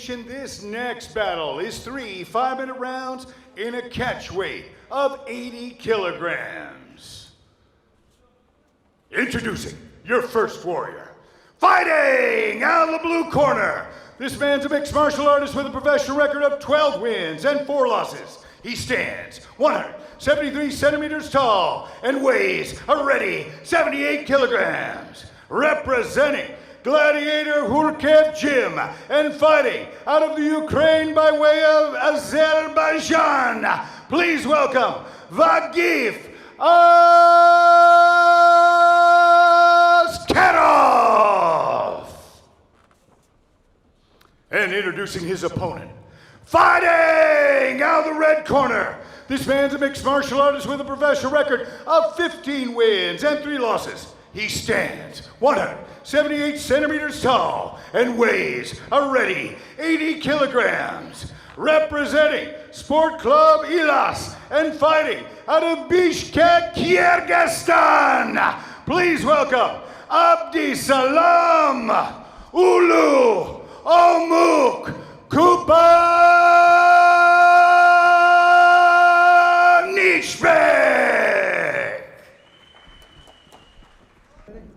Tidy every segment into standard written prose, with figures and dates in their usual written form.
nation, this next battle is 3 5-minute rounds in a catch weight of 80 kilograms. Introducing your first warrior. Fighting out of the blue corner. This man's a mixed martial artist with a professional record of 12 wins and 4 losses. He stands 173 centimeters tall and weighs a ready 78 kilograms. Representing Gladiator Hurkev Gym and fighting out of the Ukraine by way of Azerbaijan. Please welcome Vagif Askarov. And introducing his opponent, fighting out of the red corner. This man's a mixed martial artist with a professional record of 15 wins and 3 losses. He stands 178 centimeters tall and weighs a ready 80 kilograms. Representing Sport Club Ilas and fighting out of Bishkek, Kyrgyzstan. Please welcome Abdisalam, Uulu, Omuk, Kubanychbek.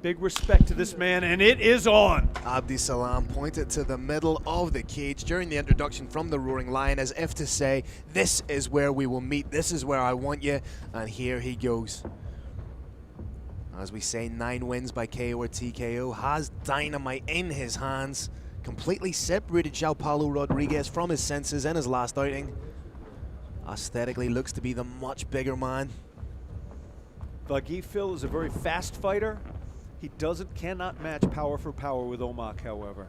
Big respect to this man, and it is on. Abdisalam pointed to the middle of the cage during the introduction from the Roaring Lion as if to say, this is where we will meet, this is where I want you, and here he goes. As we say, 9 wins by KO or TKO, has dynamite in his hands, completely separated João Paulo Rodriguez from his senses in his last outing. Aesthetically looks to be the much bigger man. Vagif Phil is a very fast fighter. He cannot match power for power with Omak, however.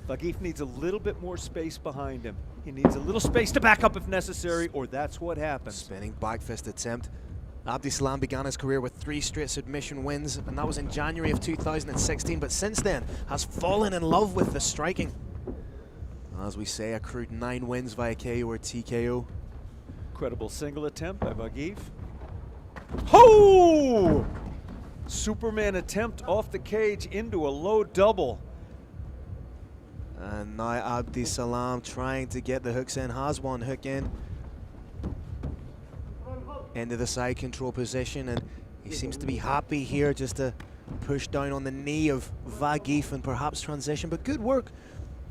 Vagif needs a little bit more space behind him. He needs a little space to back up if necessary, or that's what happens. Spinning back fist attempt. Abdisalam began his career with 3 straight submission wins, and that was in January of 2016, but since then has fallen in love with the striking. As we say, accrued 9 wins via KO or TKO. Incredible single attempt by Vagif. Ho! Superman attempt off the cage into a low double. And now Abdisalam trying to get the hooks in, has one hook in. Into the side control position, and he seems to be happy here just to push down on the knee of Vagif and perhaps transition, but good work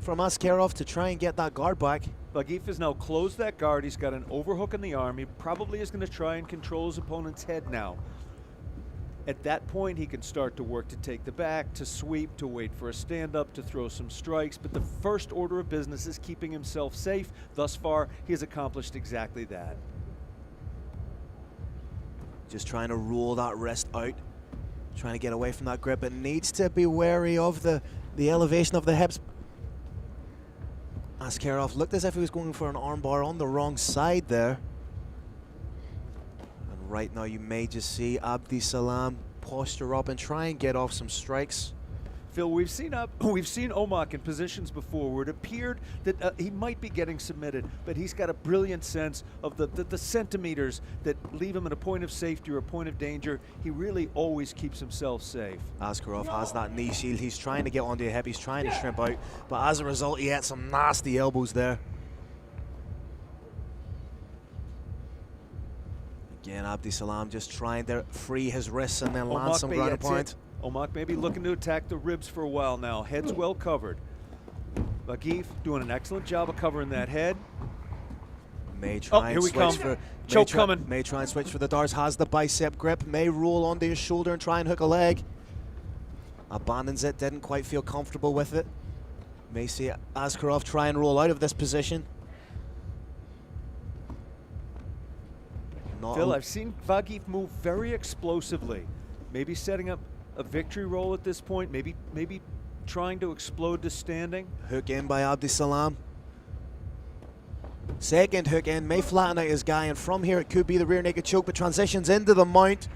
from Askarov to try and get that guard back. Vagif has now closed that guard. He's got an overhook in the arm. He probably is going to try and control his opponent's head now. At that point, he can start to work to take the back, to sweep, to wait for a stand-up, to throw some strikes. But the first order of business is keeping himself safe. Thus far, he has accomplished exactly that. Just trying to roll that wrist out, trying to get away from that grip. It needs to be wary of the elevation of the hips. Askarov looked as if he was going for an armbar on the wrong side there. And right now you may just see Abdisalam posture up and try and get off some strikes. Phil, we've seen Omak in positions before where it appeared that he might be getting submitted, but he's got a brilliant sense of the centimeters that leave him at a point of safety or a point of danger. He really always keeps himself safe. Askarov has that knee shield. He's trying to get onto a hip. He's trying to shrimp out, but as a result, he had some nasty elbows there. Again, Abdisalam just trying to free his wrists and then land some ground and pound. Omak may be looking to attack the ribs for a while now. Head's well covered. Vagif doing an excellent job of covering that head. May try and switch for choke coming. May try and switch for the darts. Has the bicep grip. May roll onto his shoulder and try and hook a leg. Abandons it. Didn't quite feel comfortable with it. May see Askarov try and roll out of this position. Phil, I've seen Vagif move very explosively. Maybe setting up a victory roll at this point, maybe trying to explode to standing. Hook in by Abdisalam. Second hook in, may flatten out his guy, and from here it could be the rear naked choke, but transitions into the mount.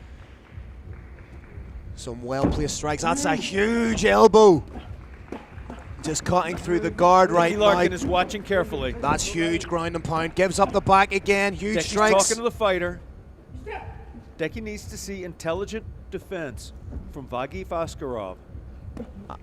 Some well-placed strikes. That's a huge elbow. Just cutting through the guard right now. Larkin is watching carefully. That's huge ground and pound. Gives up the back again. Huge Decky's strikes. Talking to the fighter. Decky needs to see intelligent defense from Vagif Askarov.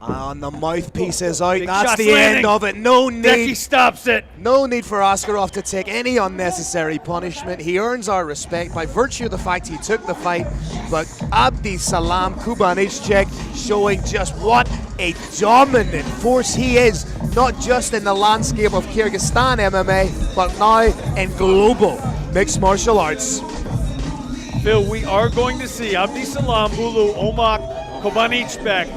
And the mouthpiece is out. Big That's shots the landing. end of it. No Decky need. stops it. No need for Askarov to take any unnecessary punishment. He earns our respect by virtue of the fact he took the fight. But Abdisalam Kubanychbek showing just what a dominant force he is, not just in the landscape of Kyrgyzstan MMA, but now in global mixed martial arts. Phil, we are going to see Abdisalam Uulu Kubanychbek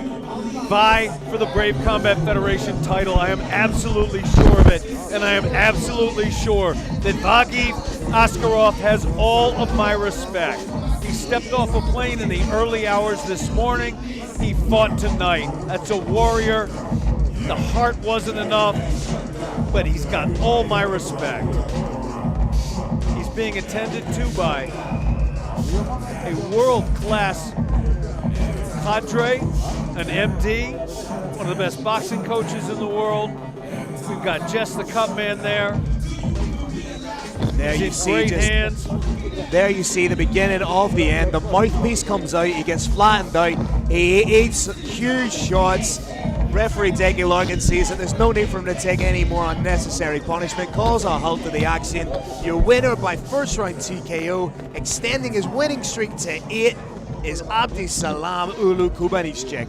vie for the Brave Combat Federation title. I am absolutely sure of it, and I am absolutely sure that Vagif Askarov has all of my respect. He stepped off a plane in the early hours this morning. He fought tonight. That's a warrior. The heart wasn't enough, but he's got all my respect. He's being attended to by a world-class cadre, an MD, one of the best boxing coaches in the world. We've got Jess the Cup Man there. There you see great hands. There you see the beginning of the end. The mouthpiece comes out, he gets flattened out, he eats huge shots. Referee Decky Larkin sees that there's no need for him to take any more unnecessary punishment, calls a halt to the action. Your winner by first round TKO, extending his winning streak to 8, is Abdisalam Uulu Kubanychbek.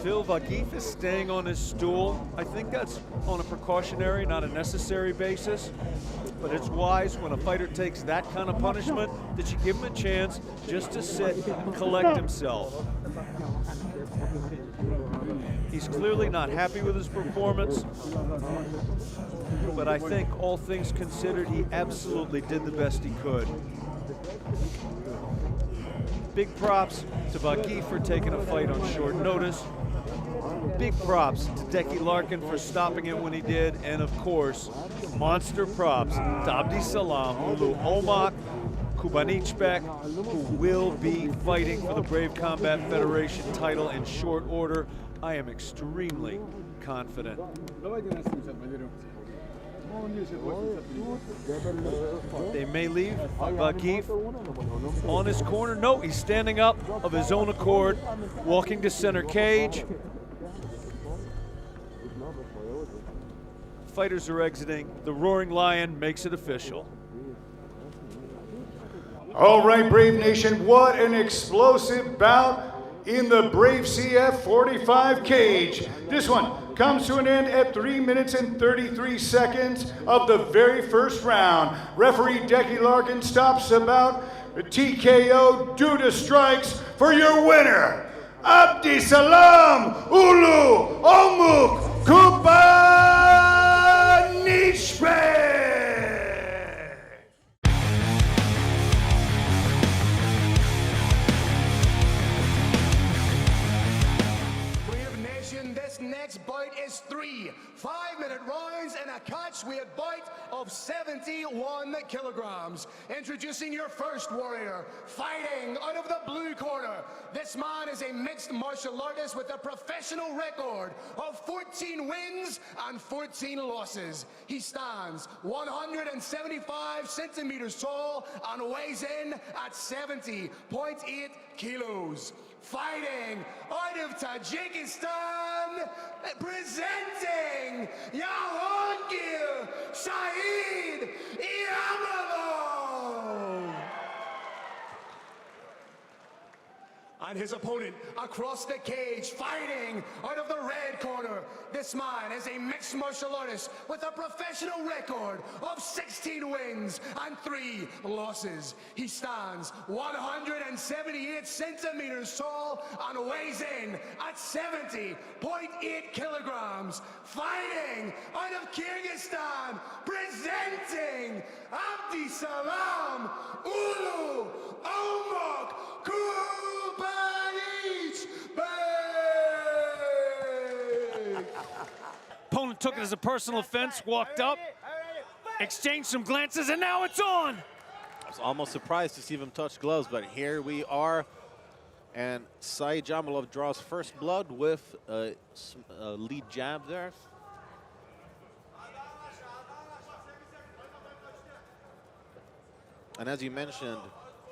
Phil, Vagif is staying on his stool. I think that's on a precautionary, not a necessary basis. But it's wise when a fighter takes that kind of punishment that you give him a chance just to sit and collect himself. He's clearly not happy with his performance, but I think all things considered, he absolutely did the best he could. Big props to Vagif for taking a fight on short notice. Big props to Decky Larkin for stopping it when he did, and of course, monster props to Abdisalam Uulu Kubanychbek, who will be fighting for the Brave Combat Federation title in short order. I am extremely confident. They may leave Vagif on his corner. No, he's standing up of his own accord, walking to center cage. Fighters are exiting. The Roaring Lion makes it official. All right, Brave Nation, what an explosive bout in the Brave CF 45 cage. This one comes to an end at 3 minutes and 33 seconds of the very first round. Referee Decky Larkin stops the bout. TKO due to strikes for your winner, Abdisalam Uulu Kubanychbek. This next bout is 3 5-minute rounds and a catchweight bout of 71 kilograms. Introducing your first warrior, fighting out of the blue corner. This man is a mixed martial artist with a professional record of 14 wins and 14 losses. He stands 175 centimeters tall and weighs in at 70.8 kilos. Fighting out of Kyrgyzstan, presenting Yahongil Shahid Iramadov. And his opponent across the cage, fighting out of the red corner. This man is a mixed martial artist with a professional record of 16 wins and 3 losses. He stands 178 centimeters tall and weighs in at 70.8 kilograms. Fighting out of Kyrgyzstan, presenting Abdisalam Uulu Kubanychbek. Opponent took it as a personal offense, walked up, exchanged some glances, and now it's on. I was almost surprised to see him touch gloves, but here we are. And Said Jamalov draws first blood with a lead jab there. And as you mentioned,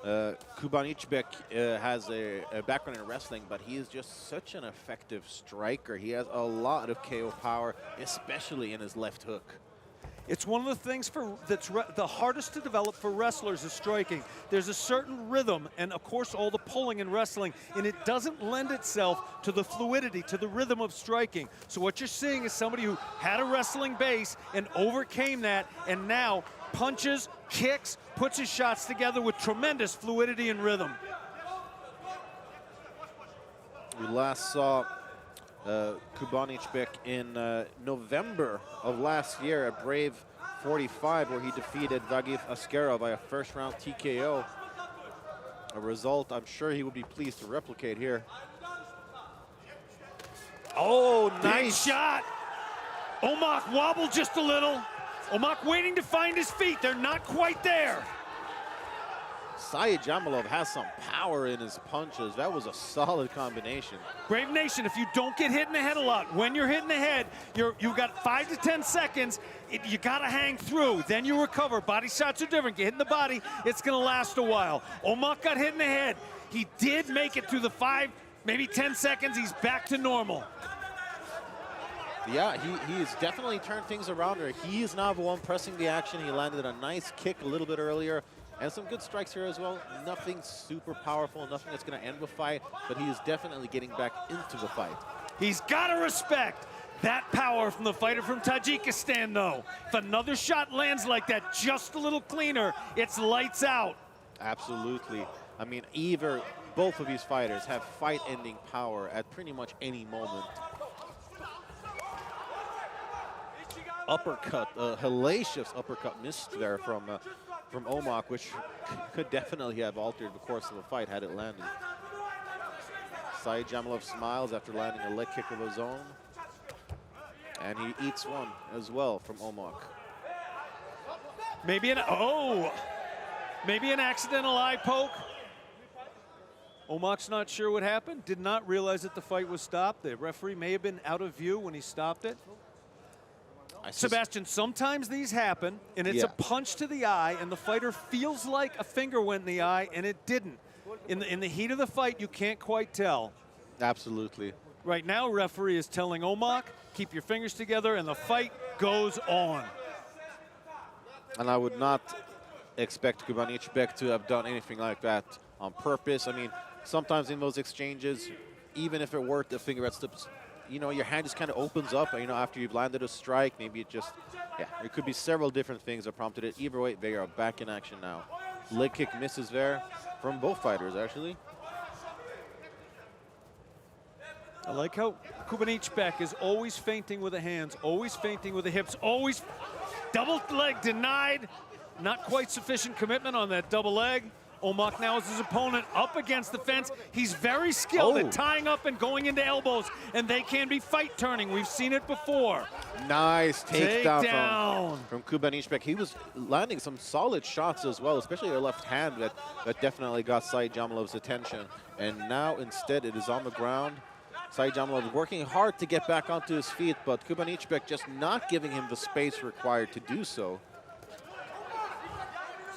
Kubanychbek has a background in wrestling, but he is just such an effective striker. He has a lot of KO power, especially in his left hook. It's one of the things that's the hardest to develop for wrestlers is striking. There's a certain rhythm, and of course all the pulling in wrestling, and it doesn't lend itself to the fluidity, to the rhythm of striking. So what you're seeing is somebody who had a wrestling base and overcame that, and now punches, kicks, puts his shots together with tremendous fluidity and rhythm. We last saw Kubanychbek in November of last year at Brave 45, where he defeated Vagiv Askerov by a first-round TKO. A result I'm sure he would be pleased to replicate here. Oh, nice shot. Omak wobbled just a little. Omak waiting to find his feet. They're not quite there. Said Jamalov has some power in his punches. That was a solid combination. Brave Nation, if you don't get hit in the head a lot, when you're hit in the head, you've got 5 to 10 seconds. You got to hang through. Then you recover. Body shots are different. Get hit in the body, it's going to last a while. Omak got hit in the head. He did make it through the 5, maybe 10 seconds. He's back to normal. Yeah, he has definitely turned things around here. He is now the one pressing the action. He landed a nice kick a little bit earlier. And some good strikes here as well. Nothing super powerful, nothing that's going to end the fight, but he is definitely getting back into the fight. He's got to respect that power from the fighter from Tajikistan, though. If another shot lands like that, just a little cleaner, it's lights out. Absolutely. I mean, both of these fighters have fight-ending power at pretty much any moment. Uppercut, a hellacious uppercut missed there from Omak, which could definitely have altered the course of the fight had it landed. Said Jamalov smiles after landing a leg kick of his own. And he eats one as well from Omak. Maybe an accidental eye poke. Omak's not sure what happened, did not realize that the fight was stopped. The referee may have been out of view when he stopped it. Sebastian, sometimes these happen, and it's a punch to the eye, and the fighter feels like a finger went in the eye, and it didn't. In the heat of the fight, you can't quite tell. Absolutely. Right now, referee is telling Omak, keep your fingers together, and the fight goes on. And I would not expect Kubanychbek to have done anything like that on purpose. I mean, sometimes in those exchanges, even if it were the finger that slips, you know, your hand just kind of opens up, you know, after you've landed a strike. Maybe it just, there could be several different things that prompted it. Either way, they are back in action now. Leg kick misses there from both fighters, actually. I like how Kubanychbek is always feinting with the hands, always feinting with the hips, always double leg denied. Not quite sufficient commitment on that double leg. Omak now is his opponent up against the fence. He's very skilled at tying up and going into elbows, and they can be fight turning. We've seen it before. Nice takedown from Kubanychbek. He was landing some solid shots as well, especially a left hand that definitely got Said Jamalov's attention. And now instead it is on the ground. Said Jamalov working hard to get back onto his feet, but Kubanychbek just not giving him the space required to do so.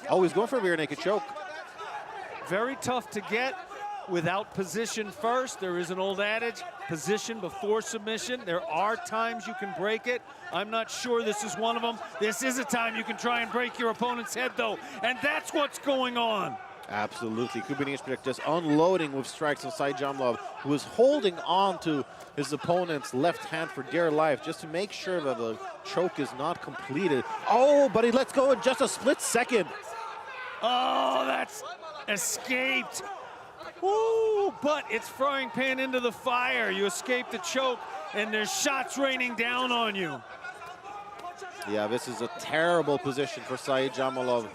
Oh, he's going for a rear naked choke. Very tough to get without position first. There is an old adage, position before submission. There are times you can break it. I'm not sure this is one of them. This is a time you can try and break your opponent's head, though, and that's what's going on. Absolutely. Kubanychbek just unloading with strikes on Said Jamalov, who is holding on to his opponent's left hand for dear life just to make sure that the choke is not completed. Oh, but he lets go in just a split second. Oh, that's escaped. Ooh, but it's frying pan into the fire. You escape the choke, and there's shots raining down on you. Yeah, this is a terrible position for Said Jamalov.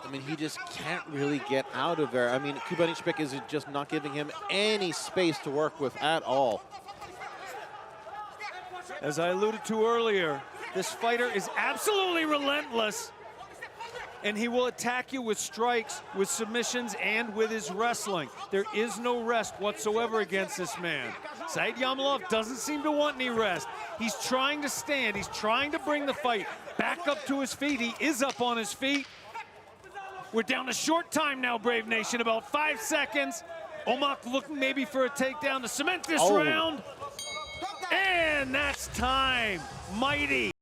I mean, he just can't really get out of there. I mean, Kubanychbek is just not giving him any space to work with at all. As I alluded to earlier, this fighter is absolutely relentless, and he will attack you with strikes, with submissions, and with his wrestling. There is no rest whatsoever against this man. Said Jamalov doesn't seem to want any rest. He's trying to stand. He's trying to bring the fight back up to his feet. He is up on his feet. We're down to short time now, Brave Nation, about 5 seconds. Omak looking maybe for a takedown to cement this round. And that's time. Mighty.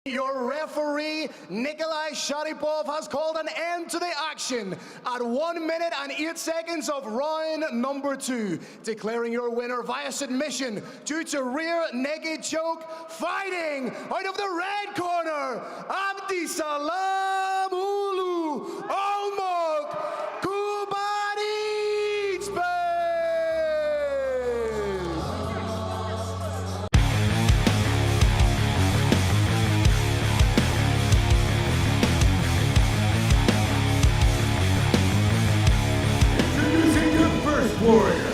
Your referee, Nikolai Sharipov, has called an end to the action at 1 minute and 8 seconds of round number 2, declaring your winner via submission due to rear naked choke, fighting out of the red corner, Abdisalam Uulu, Kubanychbek. warrior.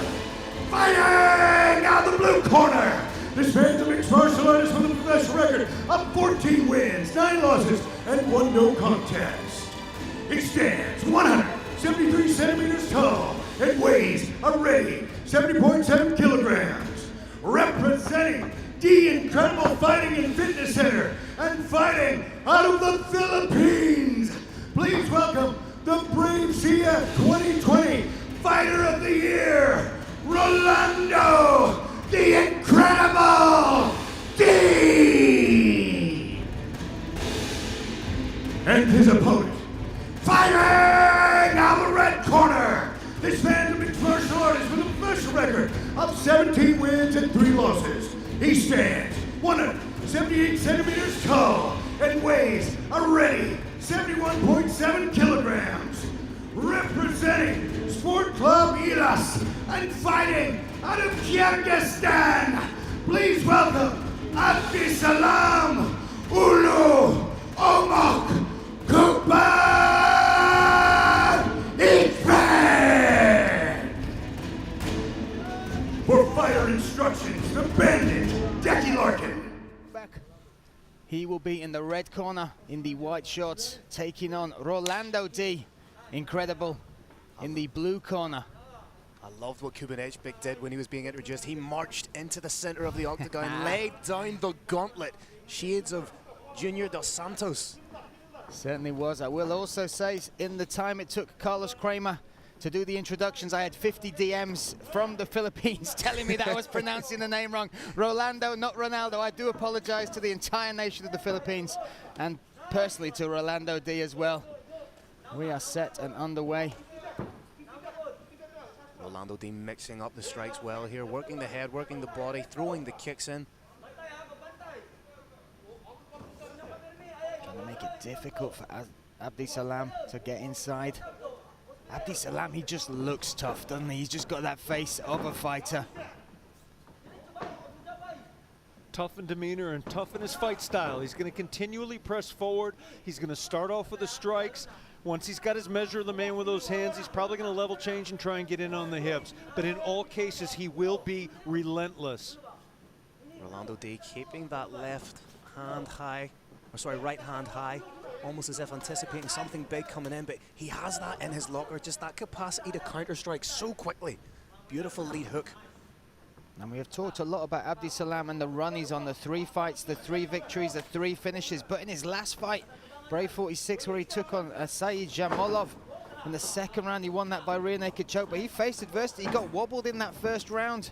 Fighting out of the blue corner, this man's a mixed martial artist with a professional record of 14 wins, 9 losses, and 1 no contest. He stands 173 centimeters tall and weighs a ready 70.7 kilograms. Representing the Incredible Fighting and Fitness Center and fighting out of the Philippines, please welcome the Brave CF 2020 Fighter of the Year, Rolando the Incredible D! And his opponent, fighting out the red corner, this man's a mixed martial artist with a professional record of 17 wins and 3 losses. He stands 178 centimeters tall and weighs a ready 71.7 kilograms. Representing Sport Club Ilas and fighting out of Kyrgyzstan, please welcome Abdisalam, Uulu, Kubanychbek. For fighter instructions, the bandit, Decky Larkin. He will be in the red corner in the white shorts, taking on Rolando D. Incredible in the blue corner. I loved what Kubanychbek did when he was being introduced. He marched into the center of the octagon, laid down the gauntlet. Shades of Junior Dos Santos. Certainly was. I will also say, in the time it took Carlos Kramer to do the introductions, I had 50 DMs from the Philippines telling me that I was pronouncing the name wrong. Rolando, not Ronaldo. I do apologize to the entire nation of the Philippines and personally to Rolando D as well. We are set and underway. Rolando D mixing up the strikes well here, working the head, working the body, throwing the kicks in. Trying to make it difficult for Abdisalam to get inside. Abdisalam, he just looks tough, doesn't he? He's just got that face of a fighter. Tough in demeanor and tough in his fight style. He's going to continually press forward. He's going to start off with the strikes. Once he's got his measure of the man with those hands, he's probably going to level change and try and get in on the hips. But in all cases, he will be relentless. Rolando D keeping that left hand high, or sorry, right hand high, almost as if anticipating something big coming in, but he has that in his locker, just that capacity to counter strike so quickly. Beautiful lead hook. And we have talked a lot about Abdisalam and the run he's on, the 3 fights, the 3 victories, the 3 finishes. But in his last fight, Brave 46, where he took on Saeed Jamolov in the 2nd round, he won that by rear naked choke, but he faced adversity. He got wobbled in that 1st round.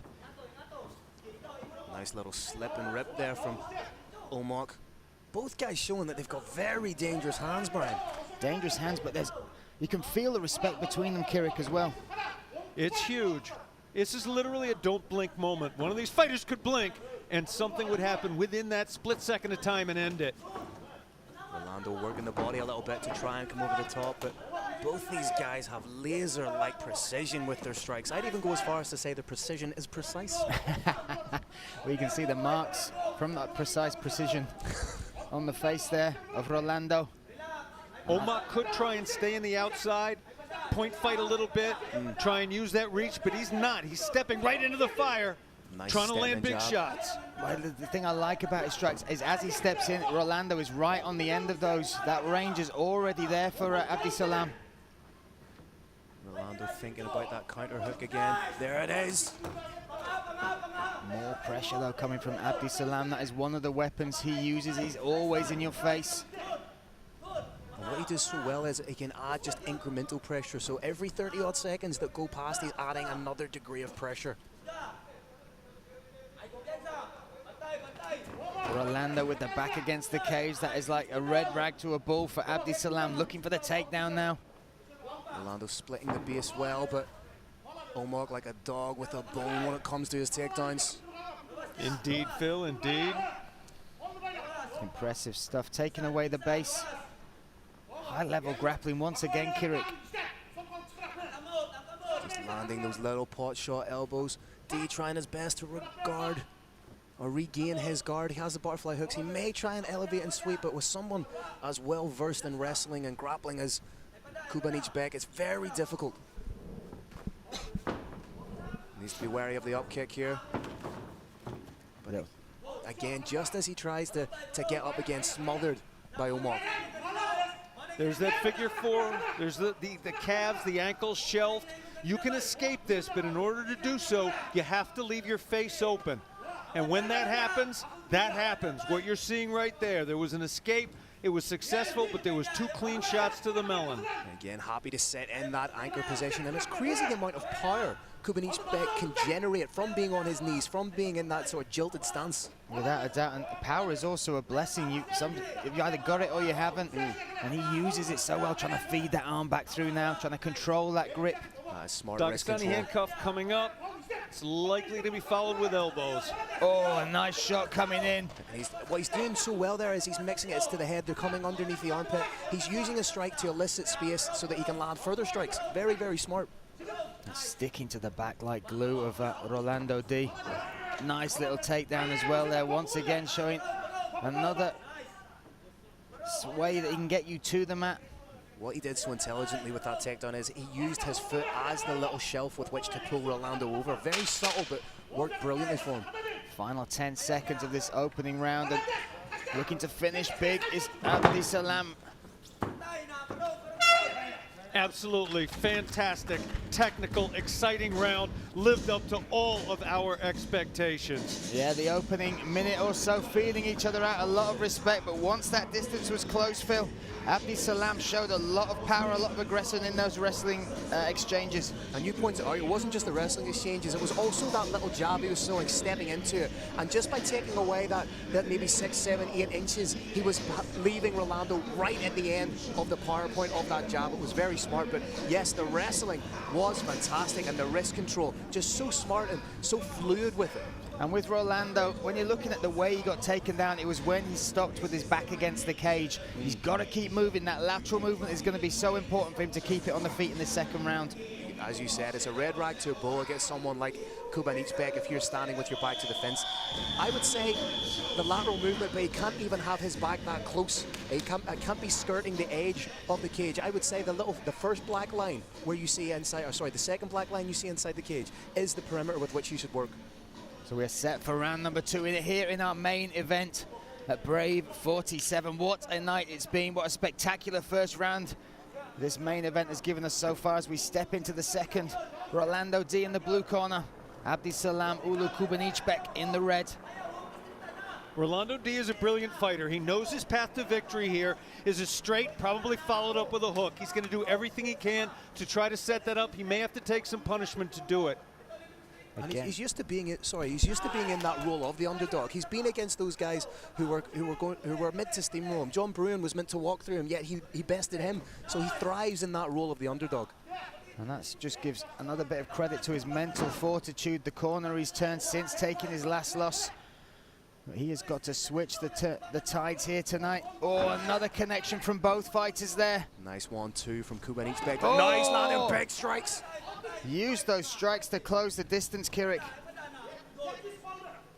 Nice little slip and rip there from Omok. Both guys showing that they've got very dangerous hands, Brian. Dangerous hands, but you can feel the respect between them, Kirik, as well. It's huge. This is literally a don't blink moment. One of these fighters could blink and something would happen within that split second of time and end it. Rolando working the body a little bit to try and come over the top, but both these guys have laser-like precision with their strikes. I'd even go as far as to say the precision is precise. We can see the marks from that precise precision on the face there of Rolando. Omok could try and stay in the outside, point fight a little bit, try and use that reach, but he's not. He's stepping right into the fire, trying to land big shots. Well, the thing I like about his strikes is as he steps in, Rolando is right on the end of those. That range is already there for Abdisalam. Rolando thinking about that counter hook again. There it is. More pressure though coming from Abdisalam. That is one of the weapons he uses. He's always in your face. And what he does so well is he can add just incremental pressure. So every 30-odd seconds that go past, he's adding another degree of pressure. Rolando with the back against the cage. That is like a red rag to a bull for Abdisalam, looking for the takedown now. Rolando splitting the base well, but Omok like a dog with a bone when it comes to his takedowns. Indeed, Phil, indeed. Impressive stuff, taking away the base. High-level grappling once again, Kirik. Just landing those little pot shot elbows. D trying his best to regard or regain his guard. He has the butterfly hooks. He may try and elevate and sweep, but with someone as well versed in wrestling and grappling as Kubanychbek, it's very difficult. Needs to be wary of the up kick here. But again, just as he tries to get up again, smothered by Omar. There's that figure four. There's the calves, the ankles shelved. You can escape this, but in order to do so, you have to leave your face open. And when that happens, that happens. What you're seeing right there was an escape. It was successful, but there was 2 clean shots to the melon. And again, happy to set in that anchor position. And it's crazy the amount of power Kubanychbek can generate from being on his knees, from being in that sort of jilted stance. Without a doubt, and power is also a blessing. You either got it or you haven't, and he uses it so well, trying to feed that arm back through now, trying to control that grip. Smart wrist Dagestani control. handcuff coming up. It's likely to be followed with elbows. Oh, a nice shot coming in. And what he's doing so well there is he's mixing it to the head. They're coming underneath the armpit. He's using a strike to elicit space so that he can land further strikes. Very, very smart. And sticking to the back like glue of Rolando D. Nice little takedown as well there. Once again showing another way that he can get you to the mat. What he did so intelligently with that takedown is he used his foot as the little shelf with which to pull Rolando over. Very subtle, but worked brilliantly for him. Final 10 seconds of this opening round, and looking to finish big is Abdisalam. Absolutely fantastic, technical, exciting round. Lived up to all of our expectations. Yeah, the opening minute or so feeling each other out, a lot of respect, but once that distance was close, Phil, Abdisalam showed a lot of power, a lot of aggression in those wrestling exchanges. And you pointed out, it wasn't just the wrestling exchanges, it was also that little jab he was throwing, stepping into it. And just by taking away that maybe 6, 7, 8 inches, he was leaving Rolando right at the end of the power point of that jab. It was very smart, but yes, the wrestling was fantastic, and the wrist control, just so smart and so fluid with it. And with Rolando, when you're looking at the way he got taken down, it was when he stopped with his back against the cage. He's got to keep moving. That lateral movement is going to be so important for him to keep it on the feet in the second round. As you said, it's a red rag to a bull against someone like Kubanychbek if you're standing with your back to the fence. I would say the lateral movement, but he can't even have his back that close. He can't be skirting the edge of the cage. I would say the first black line where you see inside, or sorry, the second black line you see inside the cage is the perimeter with which you should work. So we're set for round number 2 here in our main event at Brave 47. What a night it's been. What a spectacular first round this main event has given us so far as we step into the second. Rolando D in the blue corner. Abdisalam Uulu Kubanychbek in the red. Rolando D is a brilliant fighter. He knows his path to victory here is a straight, probably followed up with a hook. He's going to do everything he can to try to set that up. He may have to take some punishment to do it. And he's used to being he's used to being in that role of the underdog. He's been against those guys who were meant to steamroll him. John Bruin was meant to walk through him, yet he bested him. So he thrives in that role of the underdog. And that just gives another bit of credit to his mental fortitude. The corner he's turned since taking his last loss. But he has got to switch the tides here tonight. Oh, another connection from both fighters there. Nice 1-2 from Kubanychbek. Oh! Nice landing big strikes. Use those strikes to close the distance, Kyrgyz.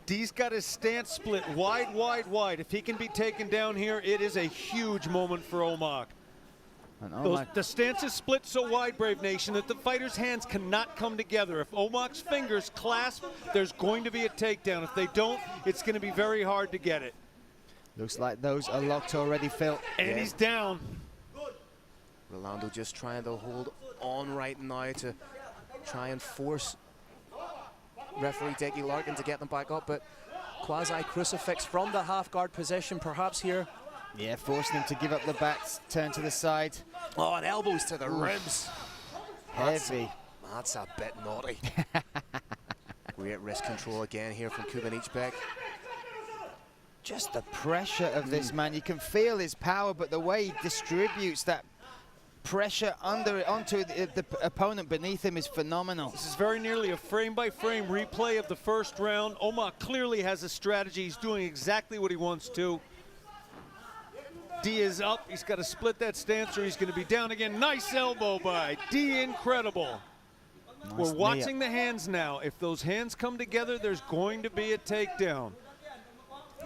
D's got his stance split wide, wide, wide. If he can be taken down here, it is a huge moment for Omar. The stance is split so wide, Brave Nation, that the fighter's hands cannot come together. If Omar's fingers clasp, there's going to be a takedown. If they don't, it's going to be very hard to get it. Looks like those are locked already, Phil. And he's down. Rolando just trying to hold on right now to try and force referee Dickie Larkin to get them back up, but quasi-crucifix from the half-guard position perhaps here. Yeah, forcing him to give up the backs, turn to the side. Oh, and elbows to the ribs. Heavy. That's a bit naughty. Great wrist control again here from Kubanychbek. Just the pressure of this man. You can feel his power, but the way he distributes that pressure onto the opponent beneath him is phenomenal. This is very nearly a frame-by-frame replay of the first round. Omar clearly has a strategy. He's doing exactly what he wants to. D is up. He's got to split that stance or he's going to be down again. Nice elbow by D. Incredible. Nice. We're watching the hands now. If those hands come together, there's going to be a takedown.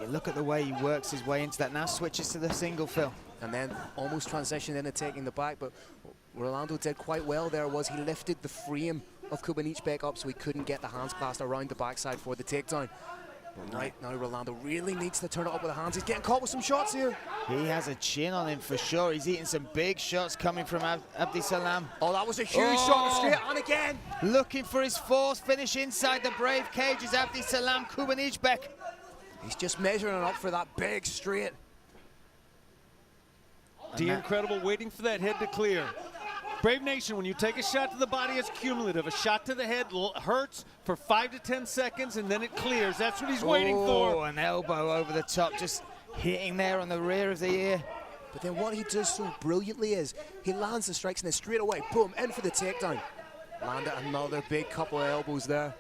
You look at the way he works his way into that. Now switches to the single, Phil. And then almost transitioned into taking the back, but Rolando did quite well there was he lifted the frame of Kubanychbek up so he couldn't get the hands clasped around the backside for the takedown. But right now, Rolando really needs to turn it up with the hands. He's getting caught with some shots here. He has a chin on him for sure. He's eating some big shots coming from Abdisalam. Oh, that was a huge shot straight on again. Looking for his fourth finish inside the Brave cage is Abdisalam Kubanychbek. He's just measuring it up for that big straight. The Incredible waiting for that head to clear. Brave Nation, when you take a shot to the body, it's cumulative. A shot to the head hurts for 5 to 10 seconds, and then it clears. That's what he's waiting for. Oh, an elbow over the top, just hitting there on the rear of the ear. But then what he does so brilliantly is he lands the strikes and then straight away, boom, in for the takedown. Landed another big couple of elbows there.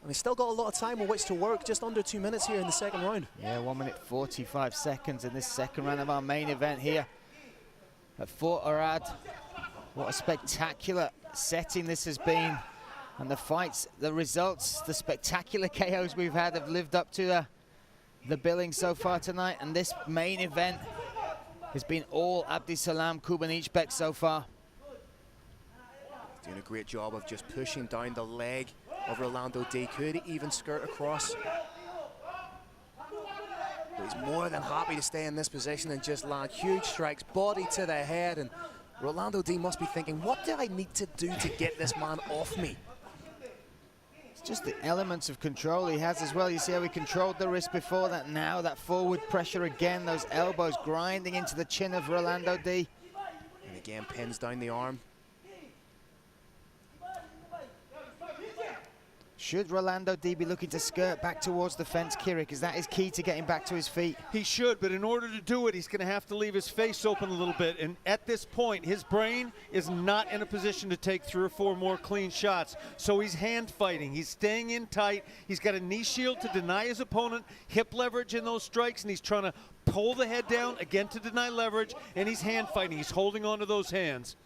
And he's still got a lot of time on which to work, just under 2 minutes here in the second round. Yeah, 1 minute 45 seconds in this second round of our main event here at Fort Arad. What a spectacular setting this has been. And the fights, the results, the spectacular KOs we've had have lived up to the billing so far tonight. And this main event has been all Abdisalam Kubanychbek so far. Doing a great job of just pushing down the leg of Rolando D. Could even skirt across. But he's more than happy to stay in this position and just land huge strikes, body to the head. And Rolando D must be thinking, what do I need to do to get this man off me? It's just the elements of control he has as well. You see how he controlled the wrist before that. Now that forward pressure again, those elbows grinding into the chin of Rolando D. And again, pins down the arm. Should Rolando D be looking to skirt back towards the fence, Kyrgyz? Is that his key to getting back to his feet? He should, but in order to do it, he's going to have to leave his face open a little bit. And at this point, his brain is not in a position to take 3 or 4 more clean shots. So he's hand fighting. He's staying in tight. He's got a knee shield to deny his opponent hip leverage in those strikes, and he's trying to pull the head down again to deny leverage, and he's hand fighting. He's holding on to those hands.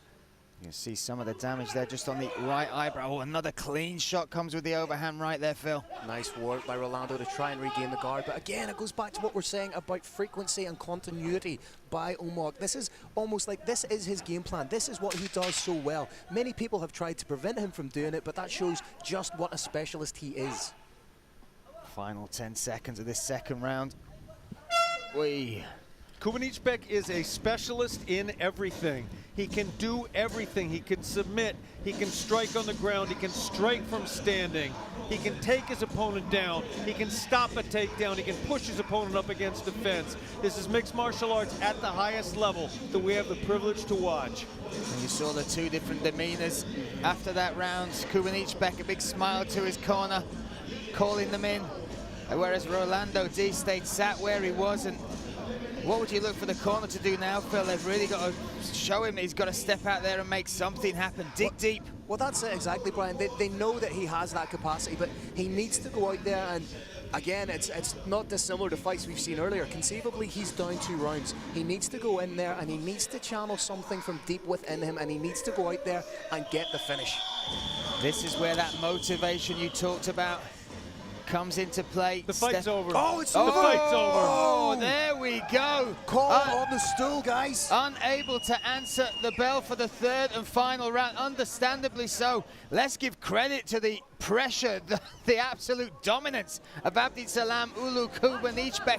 You see some of the damage there just on the right eyebrow. Oh, another clean shot comes with the overhand right there, Phil. Nice work by Rolando to try and regain the guard. But again, it goes back to what we're saying about frequency and continuity by Omog. This is almost like this is his game plan. This is what he does so well. Many people have tried to prevent him from doing it, but that shows just what a specialist he is. Final 10 seconds of this second round. Kubanychbek is a specialist in everything. He can do everything. He can submit. He can strike on the ground. He can strike from standing. He can take his opponent down. He can stop a takedown. He can push his opponent up against the fence. This is mixed martial arts at the highest level that we have the privilege to watch. And you saw the 2 different demeanors after that round. Kubanychbek, a big smile to his corner, calling them in. Whereas Rolando D stayed sat where he was. And what would you look for the corner to do now, Phil? They've really got to show him he's got to step out there and make something happen. Dig deep. Well, that's it exactly, Brian. They know that he has that capacity, but he needs to go out there and, again, it's not dissimilar to fights we've seen earlier. Conceivably, he's down 2 rounds. He needs to go in there and he needs to channel something from deep within him, and he needs to go out there and get the finish. This is where that motivation you talked about comes into play. The fight's over. Oh, it's over. The fight's over. Oh, there we go. Call on the stool, guys. Unable to answer the bell for the 3rd and final round, understandably so. Let's give credit to the pressure, the absolute dominance of Abdisalam Uulu Kubanychbek.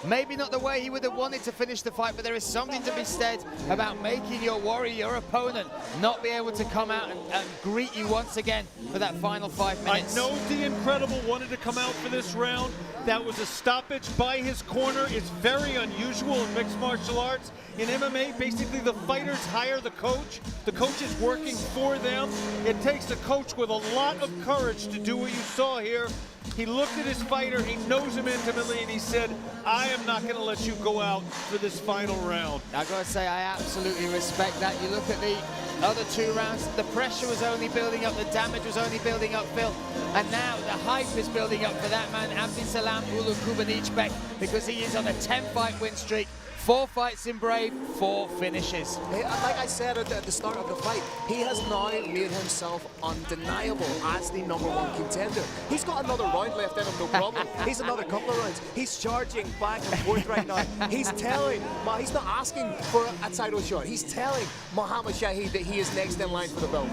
Maybe not the way he would have wanted to finish the fight, but there is something to be said about making your warrior, your opponent, not be able to come out and greet you once again for that final 5 minutes. I know the Incredible wanted to come out for this round. That was a stoppage by his corner. It's very unusual in mixed martial arts. In MMA, basically the fighters hire the coach. The coach is working for them. It takes a coach with a lot of courage to do what you saw here. He looked at his fighter, he knows him intimately, and he said, I am not going to let you go out for this final round. I've got to say, I absolutely respect that. You look at the other 2 rounds, the pressure was only building up, the damage was only building up, Phil. And now the hype is building up for that man, Abdisalam Uulu Kubanychbek, because he is on a 10-fight win streak, 4 fights in Brave, 4 finishes. Hey, like I said at the start of the fight, he has now made himself undeniable as the #1 contender. He's got another round left in him, no problem. He's another couple of rounds. He's charging back and forth right now. He's telling, he's not asking for a title shot. He's telling Mohammed Shahid that he is next in line for the belt.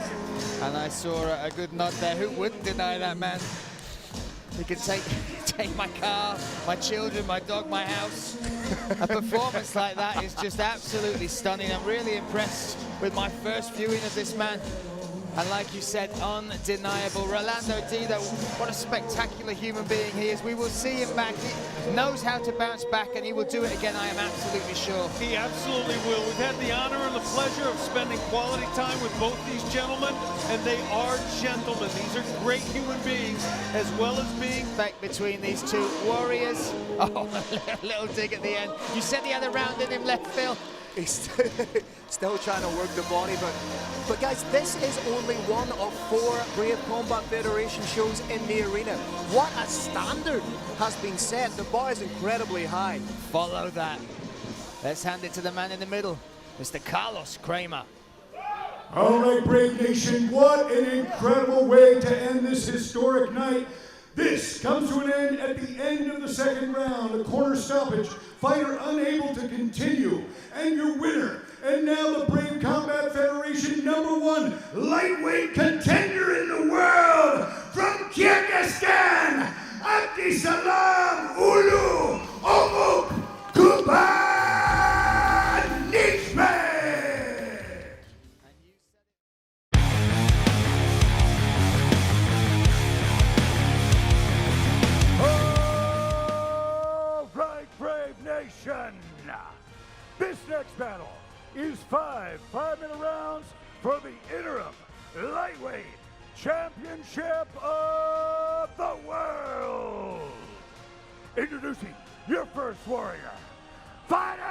And I saw a good nod there. Who wouldn't deny that, man? He could take my car, my children, my dog, my house. A performance like that is just absolutely stunning. I'm really impressed with my first viewing of this man. And like you said, undeniable. Rolando Dido, what a spectacular human being he is. We will see him back. He knows how to bounce back, and he will do it again, I am absolutely sure. He absolutely will. We've had the honor and the pleasure of spending quality time with both these gentlemen, and they are gentlemen. These are great human beings, as well as being... Back between these two warriors. Oh, a little dig at the end. You said he had a round in him left, Phil. He's still trying to work the body, but guys, this is only one of 4 Brave Combat Federation shows in the arena. What a standard has been set. The bar is incredibly high. Follow that. Let's hand it to the man in the middle, Mr. Carlos Kramer. All right, Brave Nation, what an incredible way to end this historic night. This comes to an end at the end of the second round, a corner stoppage, fighter unable to continue, and your winner, and now the Brave Combat Federation #1 lightweight contender in the world, from Kyrgyzstan, Abdisalam Uulu Kubanychbek. This next battle is 5 5-minute rounds for the interim lightweight championship of the world. Introducing your first warrior, fighting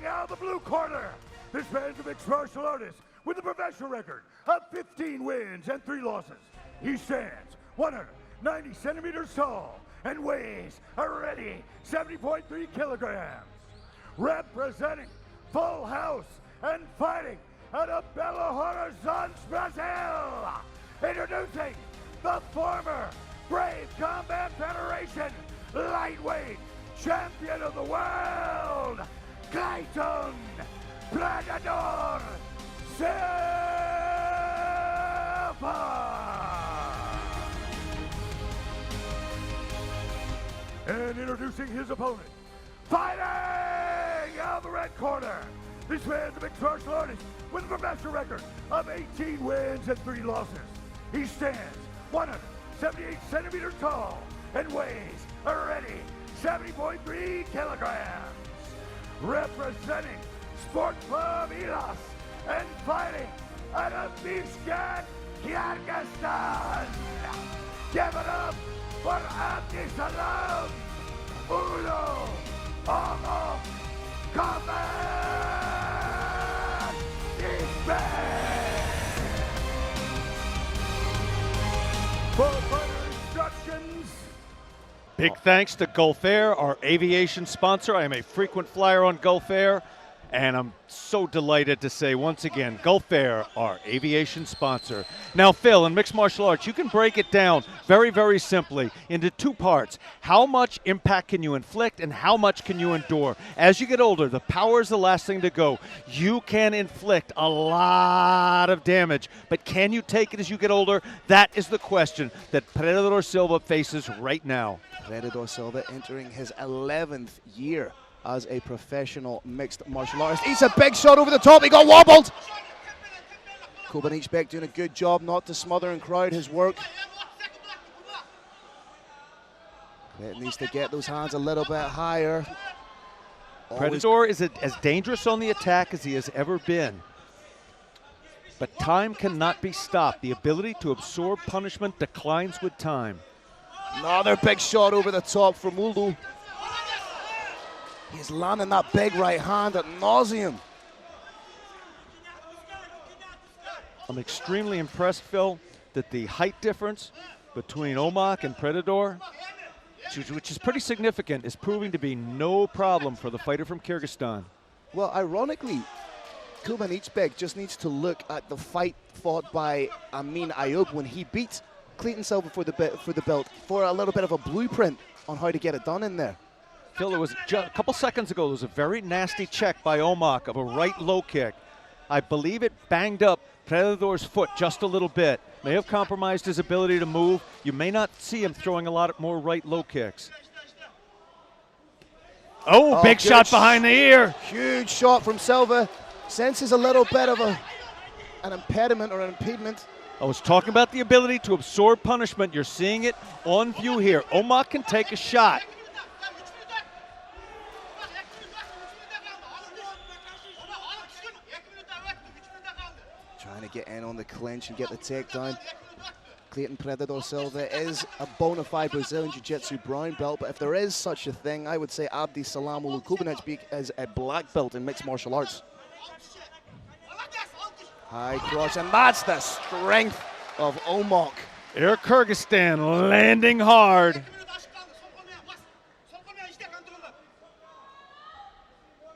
out of the blue corner. This man's a mixed martial artist with a professional record of 15 wins and 3 losses. He stands 190 centimeters tall and weighs a ready 70.3 kilograms. Representing Full House and fighting out of Belo Horizonte, Brazil. Introducing the former Brave Combat Federation lightweight champion of the world, Clayton Predador Silva. And introducing his opponent, fighting out of the red corner. This man's a mixed martial artist with a professional record of 18 wins and 3 losses. He stands 178 centimeters tall and weighs a ready 70.3 kilograms. Representing Sport Club Ilas and fighting out of Bishkek, Kyrgyzstan. Give it up for Abdisalam Uulu For further instructions. Big thanks to Gulf Air, our aviation sponsor. I am a frequent flyer on Gulf Air, and I'm so delighted to say once again, Gulf Air, our aviation sponsor. Now, Phil, in mixed martial arts, you can break it down very, very simply into 2 parts. How much impact can you inflict and how much can you endure? As you get older, the power is the last thing to go. You can inflict a lot of damage, but can you take it as you get older? That is the question that Predador Silva faces right now. Predador Silva entering his 11th year as a professional mixed martial artist. He's a big shot over the top. He got wobbled. Kubanychbek doing a good job not to smother and crowd his work. It needs to get those hands a little bit higher. Predador is as dangerous on the attack as he has ever been. But time cannot be stopped. The ability to absorb punishment declines with time. Another big shot over the top from Uulu. He's landing that big right hand at nauseum. I'm extremely impressed, Phil, that the height difference between Omak and Predador which is pretty significant, is proving to be no problem for the fighter from Kyrgyzstan. Well, ironically, Kubanychbek just needs to look at the fight fought by Amin Ayub when he beat Clayton Silva for the belt for a little bit of a blueprint on how to get it done in there. Phil, there was a couple seconds ago, there was a very nasty check by Omak of a right low kick. I believe it banged up Predator's foot just a little bit. May have compromised his ability to move. You may not see him throwing a lot more right low kicks. Oh, big shot behind the ear. Huge shot from Silva. Senses a little bit of an impediment or an impediment. I was talking about the ability to absorb punishment. You're seeing it on view here. Omak can take a shot. Trying to get in on the clinch and get the takedown. Clayton Predator Silva is a bona fide Brazilian Jiu-Jitsu brown belt, but if there is such a thing, I would say Abdisalam Uulu Kubanychbek is a black belt in mixed martial arts. High cross, and that's the strength of Omak. Air Kyrgyzstan landing hard.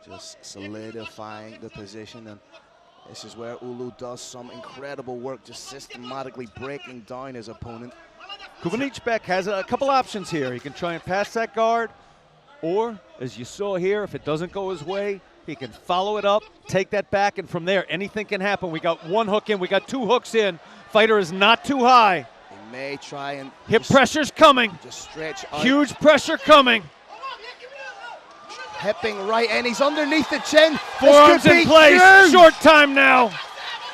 Just solidifying the position, and this is where Uulu does some incredible work, just systematically breaking down his opponent. Kubanychbek has a couple options here. He can try and pass that guard, or, as you saw here, if it doesn't go his way, he can follow it up, take that back, and from there, anything can happen. We got one hook in, we got two hooks in. Fighter is not too high. He may try and hip pressure's coming. Just stretch out. Huge pressure coming. Hipping right in, he's underneath the chin. Forearms in place, huge. Short time now.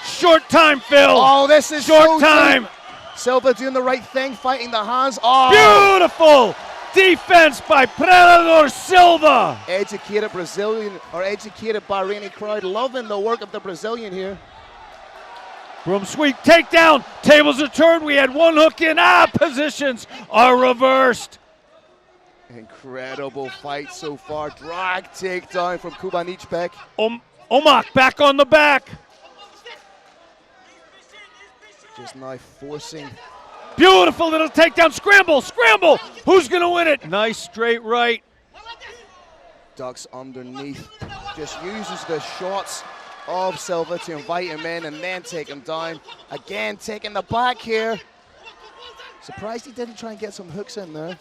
Short time, Phil. Oh, this is short time. Silva doing the right thing, fighting the hands. Oh. Beautiful defense by Predator Silva. Educated Brazilian, or educated Bahraini crowd, loving the work of the Brazilian here. Broom sweep, takedown. Tables are turned. We had one hook in. Positions are reversed. Incredible fight so far. Drag takedown from Kubanychbek. Omak back on the back. Just now forcing. Beautiful little takedown. Scramble, scramble. Who's going to win it? Nice straight right. Ducks underneath. Just uses the shots of Silva to invite him in and then take him down. Again, taking the back here. Surprised he didn't try and get some hooks in there.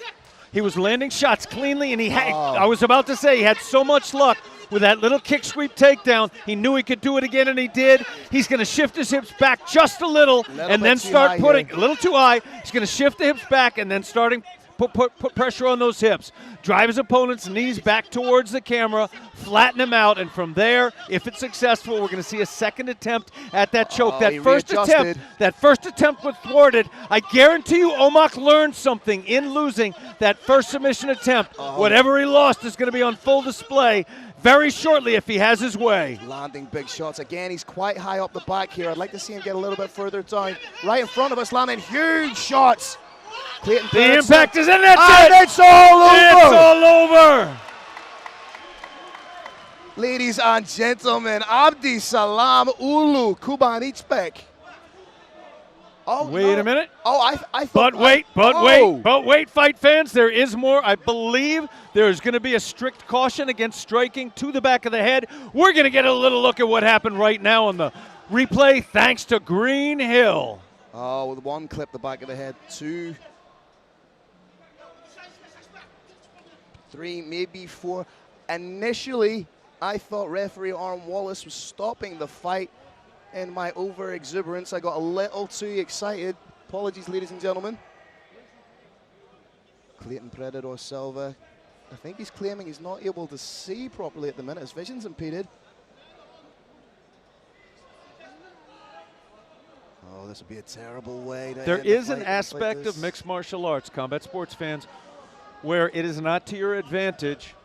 He was landing shots cleanly, and he had, I was about to say, he had so much luck with that little kick sweep takedown. He knew he could do it again, and he did. He's going to shift his hips back just a little and then start putting, a little too high. He's going to shift the hips back and then starting put pressure on those hips. Drive his opponent's knees back towards the camera, flatten him out, and from there, if it's successful, we're going to see a second attempt at that choke. That first attempt was thwarted. I guarantee you Omak learned something in losing that first submission attempt. Whatever he lost is going to be on full display very shortly if he has his way. Landing big shots. Again, he's quite high up the back here. I'd like to see him get a little bit further down. Right in front of us, landing huge shots. The impact is in, that's it! It's all over! It's all over! Ladies and gentlemen, Abdisalam Uulu Kubanychbek. Oh, wait a minute. Oh, I thought. But wait, fight fans, there is more. I believe there's going to be a strict caution against striking to the back of the head. We're going to get a little look at what happened right now on the replay, thanks to Green Hill. Oh, with one clip the back of the head, 2, 3, maybe 4. Initially, I thought referee Aaron Wallace was stopping the fight. In my over-exuberance, I got a little too excited. Apologies, ladies and gentlemen. Clayton Predator Silva, I think he's claiming he's not able to see properly at the minute. His vision's impeded. Oh, this would be a terrible way to There end is the an fight aspect like of mixed martial arts, combat sports fans, where it is not to your advantage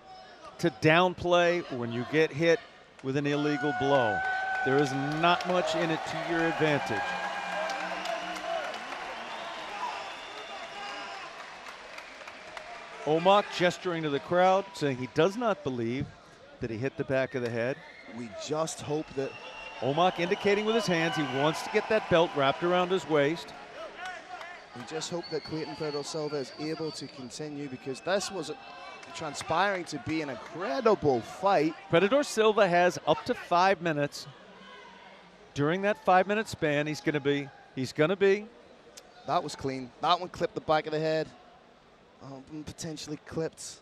to downplay when you get hit with an illegal blow. There is not much in it to your advantage. Omak gesturing to the crowd, saying he does not believe that he hit the back of the head. We just hope that... Omak indicating with his hands he wants to get that belt wrapped around his waist. We just hope that Clayton Predator Silva is able to continue, because this was transpiring to be an incredible fight. Predator Silva has up to 5 minutes. During that 5-minute span, he's going to be. That was clean. That one clipped the back of the head. Potentially clipped.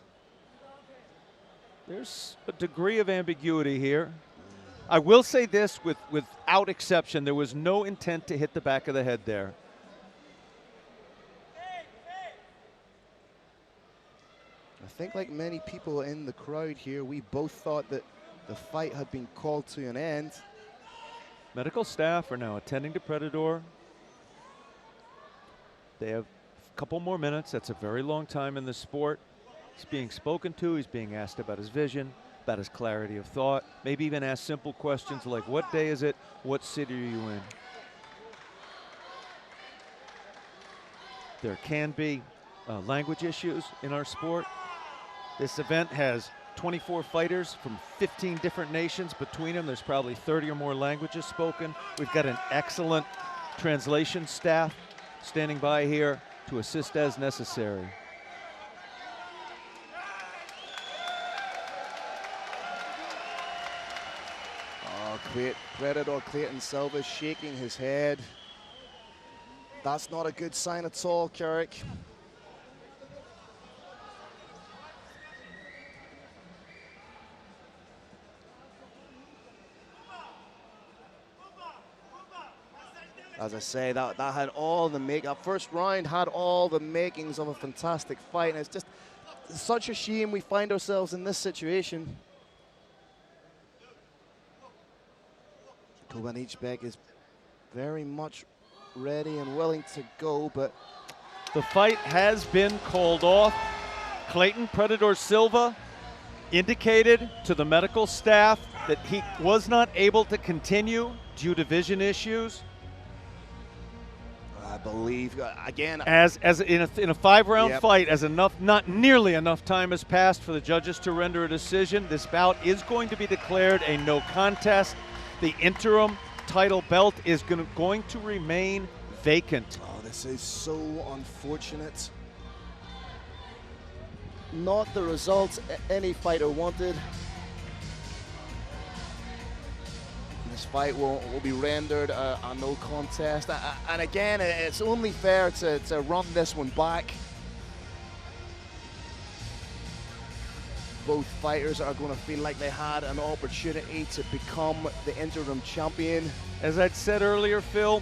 There's a degree of ambiguity here. I will say this without exception, there was no intent to hit the back of the head there. I think, like many people in the crowd here, we both thought that the fight had been called to an end. Medical staff are now attending to Predator. They have a couple more minutes. That's a very long time in the sport. He's being spoken to. He's being asked about his vision, about his clarity of thought, maybe even asked simple questions like, what day is it? What city are you in? There can be language issues in our sport. This event has 24 fighters from 15 different nations between them. There's probably 30 or more languages spoken. We've got an excellent translation staff standing by here to assist as necessary. Predator Clayton Silva shaking his head. That's not a good sign at all, Carrick. As I say, that had all the that first round had all the makings of a fantastic fight, and it's just such a shame we find ourselves in this situation. Kubanychbek is very much ready and willing to go, but the fight has been called off. Clayton Predator Silva indicated to the medical staff that he was not able to continue due to vision issues. I believe, again, as in a 5-round Yep. fight, as not nearly enough time has passed for the judges to render a decision. This bout is going to be declared a no contest. The interim title belt is going to remain vacant. Oh, this is so unfortunate. Not the result any fighter wanted. This fight will be rendered a no contest. And again, it's only fair to run this one back. Both fighters are going to feel like they had an opportunity to become the interim champion. As I'd said earlier, Phil,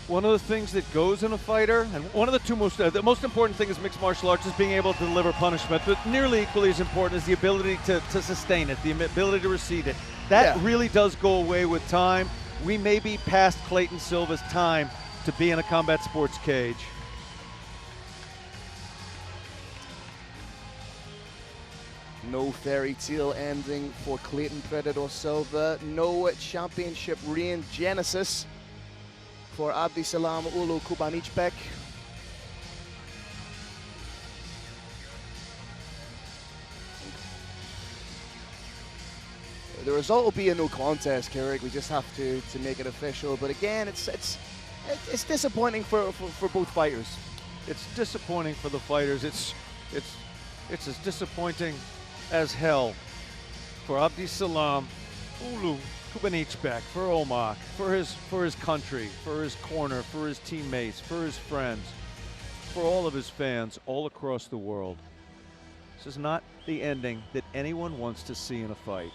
one of the things that goes in a fighter, and one of the most important thing is mixed martial arts is being able to deliver punishment, but nearly equally as important is the ability to sustain it, the ability to receive it. That really does go away with time. We may be past Clayton Silva's time to be in a combat sports cage. No fairy tale ending for Clayton Predator Silva. No championship reign genesis for Abdisalam Uulu Kubanychbek. The result will be a no contest, Carrick. We just have to make it official. But again, it's disappointing for both fighters. It's disappointing for the fighters. It's as disappointing as hell for Abdisalam Uulu Kubanychbek, for Omak, for his country, for his corner, for his teammates, for his friends, for all of his fans all across the world. This is not the ending that anyone wants to see in a fight.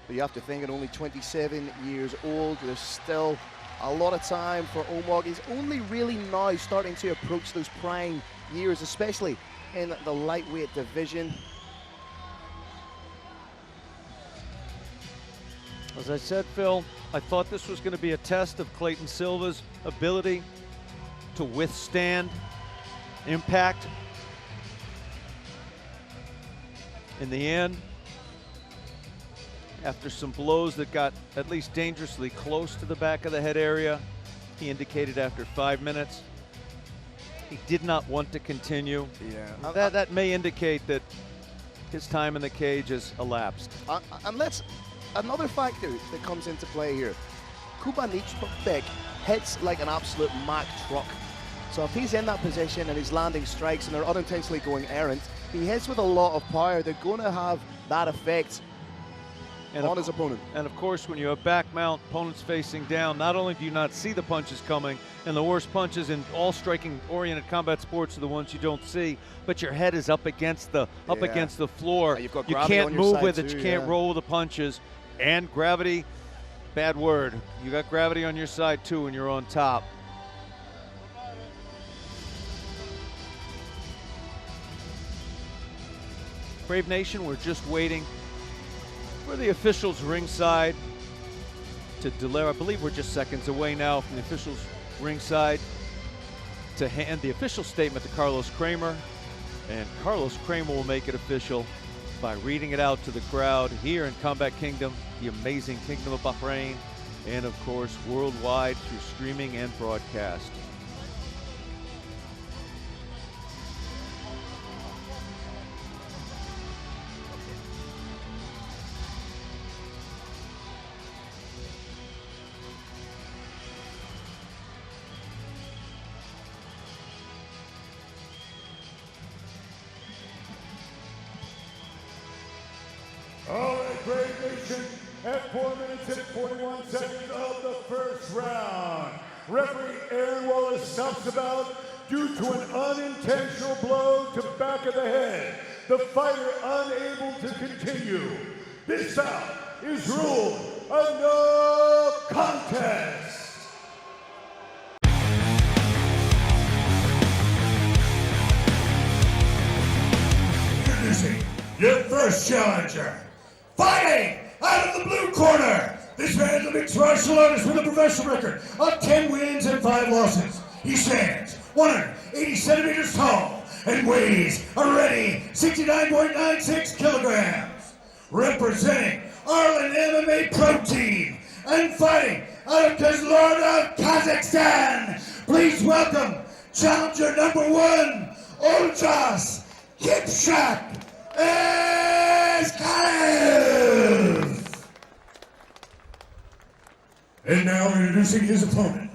But you have to think at only 27 years old, there's still a lot of time for Omog. He's only really now starting to approach those prime years, especially in the lightweight division. As I said, Phil, I thought this was going to be a test of Clayton Silva's ability to withstand impact. In the end, after some blows that got at least dangerously close to the back of the head area, he indicated after 5 minutes he did not want to continue. Yeah. That may indicate that his time in the cage has elapsed. And another factor that comes into play here. Kubanychbek hits like an absolute Mack truck. So if he's in that position and he's landing strikes and they're unintentionally going errant, he hits with a lot of power. They're going to have that effect on his opponent. And of course, when you have back mount, opponents facing down, not only do you not see the punches coming, and the worst punches in all striking-oriented combat sports are the ones you don't see, but your head is up against the floor. You've got you gravity can't on your move side with it. too, You can't roll with the punches. And gravity, bad word. You got gravity on your side too when you're on top. Brave Nation, we're just waiting for the officials ringside to deliver. I believe we're just seconds away now from the officials ringside to hand the official statement to Carlos Kramer. And Carlos Kramer will make it official by reading it out to the crowd here in Combat Kingdom, the amazing Kingdom of Bahrain, and of course worldwide through streaming and broadcast. All right, Brave Nation, at 4 minutes and 41 seconds of the first round, referee Aaron Wallace stops the bout due to an unintentional blow to back of the head. The fighter unable to continue. This bout is ruled a no contest. Introducing your first challenger. Fighting out of the blue corner, this man is a mixed martial artist with a professional record of 10 wins and 5 losses. He stands 180 centimeters tall and weighs a ready 69.96 kilograms. Representing Ireland MMA Pro Team and fighting out of Kyrgyzstan, please welcome challenger number 1, Uulu. And now introducing his opponent.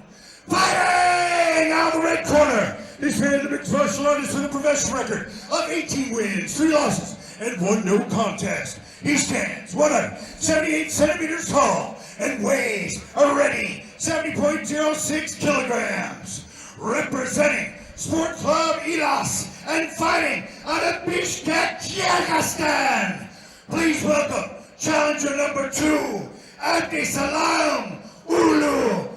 Fighting out of the red corner, this man is a mixed martial artist with a professional record of 18 wins, 3 losses, and 1 no contest. He stands 178 centimeters tall and weighs a ready 70.06 kilograms. Representing Sport Club Uulu and fighting out of Bishkek, Kyrgyzstan, please welcome challenger number 2, Abdisalam, Uulu,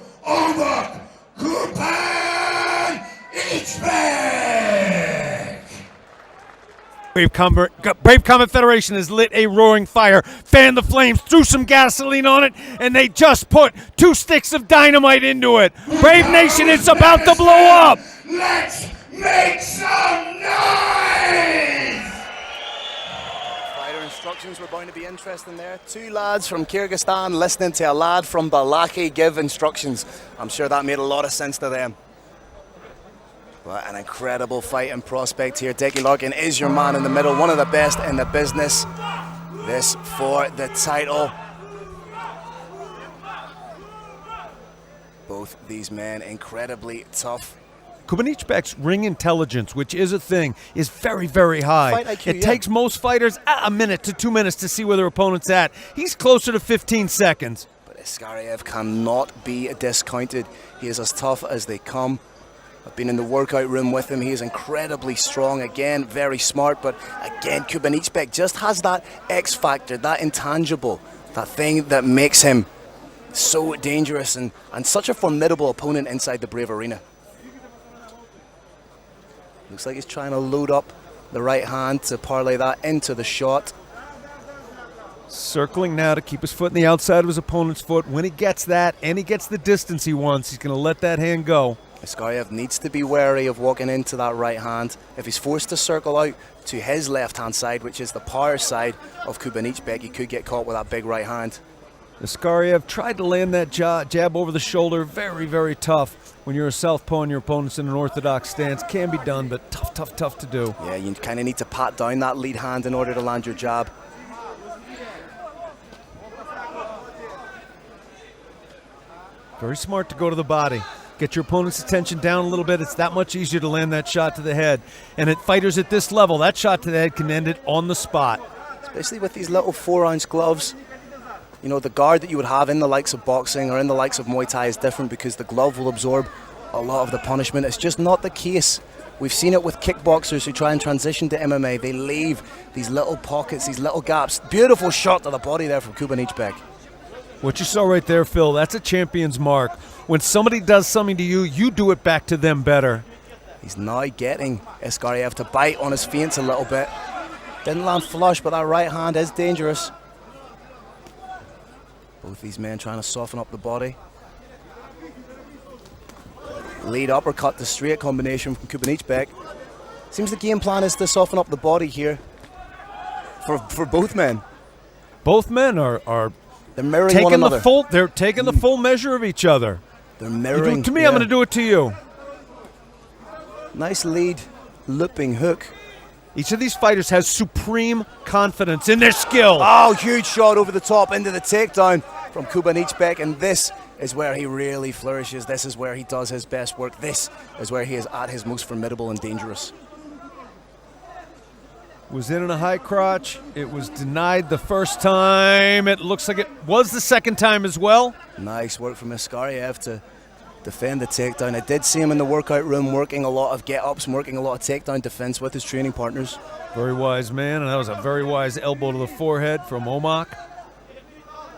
Kubanychbek. Brave Combat Federation has lit a roaring fire, fanned the flames, threw some gasoline on it, and they just put 2 sticks of dynamite into it. Brave Nation, it's about to blow up! Let's make some noise! Fighter instructions were bound to be interesting there. 2 lads from Kyrgyzstan listening to a lad from Balaki give instructions. I'm sure that made a lot of sense to them. What an incredible fighting prospect here. Dickie Larkin is your man in the middle, one of the best in the business. This for the title. Both these men incredibly tough. Kubanychbek's ring intelligence, which is a thing, is very, very high. Fight IQ, it takes most fighters a minute to 2 minutes to see where their opponent's at. He's closer to 15 seconds. But Askariev cannot be discounted. He is as tough as they come. I've been in the workout room with him. He is incredibly strong. Again, very smart. But again, Kubanychbek just has that X factor, that intangible, that thing that makes him so dangerous and such a formidable opponent inside the Brave Arena. Looks like he's trying to load up the right hand to parlay that into the shot. Circling now to keep his foot in the outside of his opponent's foot. When he gets that and he gets the distance he wants, he's going to let that hand go. Askariev needs to be wary of walking into that right hand. If he's forced to circle out to his left-hand side, which is the power side of Kubanychbek, he could get caught with that big right hand. Askariev tried to land that jab over the shoulder. Very, very tough. When you're a southpaw and your opponent's in an orthodox stance, can be done, but tough to do. Yeah, you kind of need to pat down that lead hand in order to land your jab. Very smart to go to the body. Get your opponent's attention down a little bit. It's that much easier to land that shot to the head. And at fighters at this level, that shot to the head can end it on the spot. Especially with these little 4-ounce gloves. You know, the guard that you would have in the likes of boxing or in the likes of Muay Thai is different because the glove will absorb a lot of the punishment. It's just not the case. We've seen it with kickboxers who try and transition to MMA. They leave these little pockets, these little gaps. Beautiful shot to the body there from Kubanychbek. What you saw right there, Phil, that's a champion's mark. When somebody does something to you, you do it back to them better. He's now getting Askariev to bite on his feints a little bit. Didn't land flush, but that right hand is dangerous. Both these men trying to soften up the body. Lead uppercut to straight combination from Kubanychbek. Seems the game plan is to soften up the body here for both men. Both men are they're mirroring taking one another. They're taking the full measure of each other. They're You mirroring. do it to me, yeah. I'm going to do it to you. Nice lead, looping hook. Each of these fighters has supreme confidence in their skill. Oh, huge shot over the top into the takedown from Kubanychbek, and this is where he really flourishes. This is where he does his best work. This is where he is at his most formidable and dangerous. Was in a high crotch. It was denied the first time. It looks like it was the second time as well. Nice work from Askariev to defend the takedown. I did see him in the workout room working a lot of get-ups and working a lot of takedown defense with his training partners. Very wise man, and that was a very wise elbow to the forehead from Omak.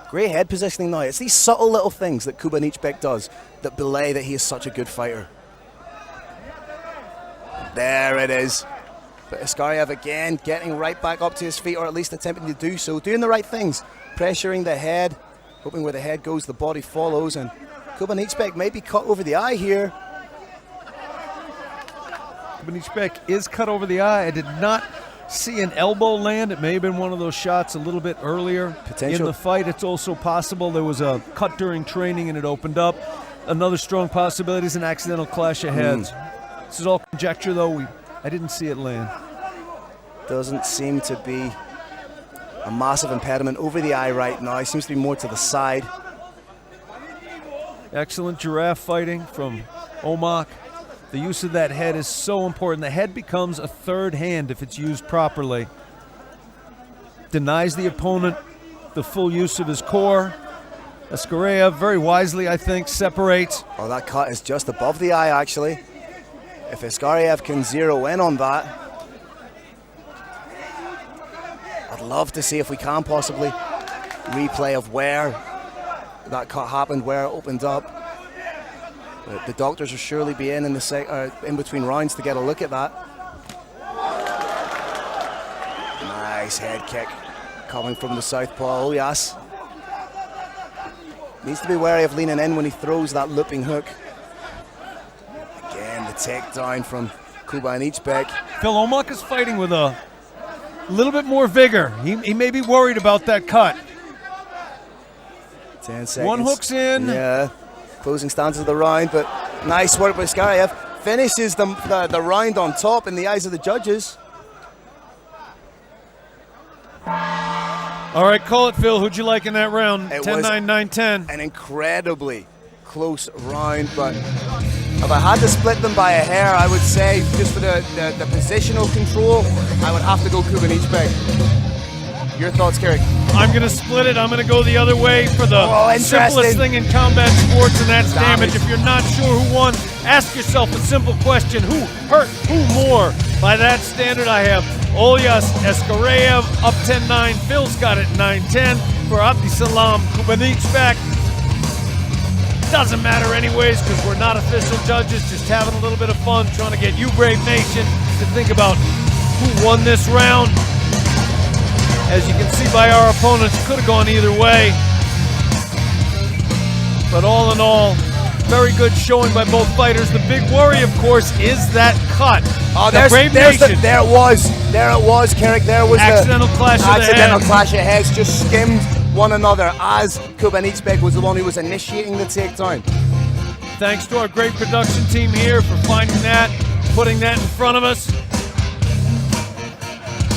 Great head positioning now. It's these subtle little things that Kubanychbek does that belay that he is such a good fighter. There it is. But Askariev again getting right back up to his feet, or at least attempting to do so. Doing the right things. Pressuring the head. Hoping where the head goes, the body follows. And Kubanychbek may be cut over the eye here. Kubanychbek is cut over the eye. I did not see an elbow land. It may have been one of those shots a little bit earlier Potential. in the fight. It's also possible there was a cut during training and it opened up. Another strong possibility is an accidental clash of heads. This is all conjecture, though. I didn't see it land. Doesn't seem to be a massive impediment over the eye right now. He seems to be more to the side. Excellent giraffe fighting from Omak. The use of that head is so important. The head becomes a third hand if it's used properly. Denies the opponent the full use of his core. Askariev, very wisely, I think, separates. Oh, that cut is just above the eye, actually. If Askariev can zero in on that, I'd love to see if we can possibly replay of where that cut happened, where it opened up. But the doctors will surely be in the in between rounds to get a look at that. Nice head kick coming from the southpaw. Oh, yes. Needs to be wary of leaning in when he throws that looping hook. Again, the takedown from Kubanychbek. Phil, Omak is fighting with a little bit more vigor. He may be worried about that cut. 10 seconds. One hook's in. Yeah. Closing stances of the round, but nice work by Askariev. Finishes the round on top in the eyes of the judges. All right, call it, Phil. Who'd you like in that round? It 10-9, 9-10. An incredibly close round, but if I had to split them by a hair, I would say just for the positional control, I would have to go Kubanychbek. Your thoughts, Kerry? I'm going to split it. I'm going to go the other way for the simplest interesting. thing in combat sports, and that's damage. Damage. If you're not sure who won, ask yourself a simple question. Who hurt who more? By that standard, I have Olyas Askariev up 10-9. Phil's got it 9-10 for Abdisalam Kubanychbek. Doesn't matter anyways because we're not official judges, just having a little bit of fun trying to get you, Brave Nation, to think about who won this round. As you can see by our opponents, could have gone either way. But all in all, very good showing by both fighters. The big worry, of course, is that cut. Oh, there it was, Carrick. There was accidental clash of the accidental heads. clash of heads, just skimmed one another as Kubanychbek was the one who was initiating the takedown. Thanks to our great production team here for finding that, putting that in front of us.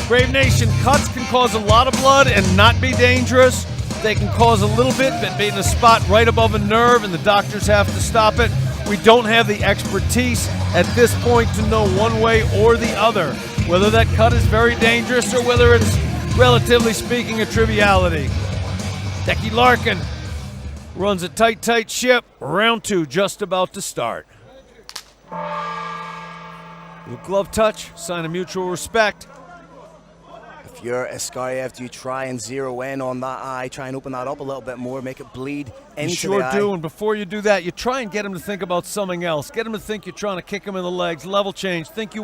Brave Nation, cuts can cause a lot of blood and not be dangerous. They can cause a little bit, but being a spot right above a nerve, and the doctors have to stop it. We don't have the expertise at this point to know one way or the other, whether that cut is very dangerous or whether it's, relatively speaking, a triviality. Decky Larkin runs a tight ship. Round 2 just about to start. Little glove touch, sign of mutual respect. If you're Askariev, do you try and zero in on that eye, try and open that up a little bit more, make it bleed into You sure the eye? do, and before you do that, you try and get him to think about something else. Get him to think you're trying to kick him in the legs, level change, make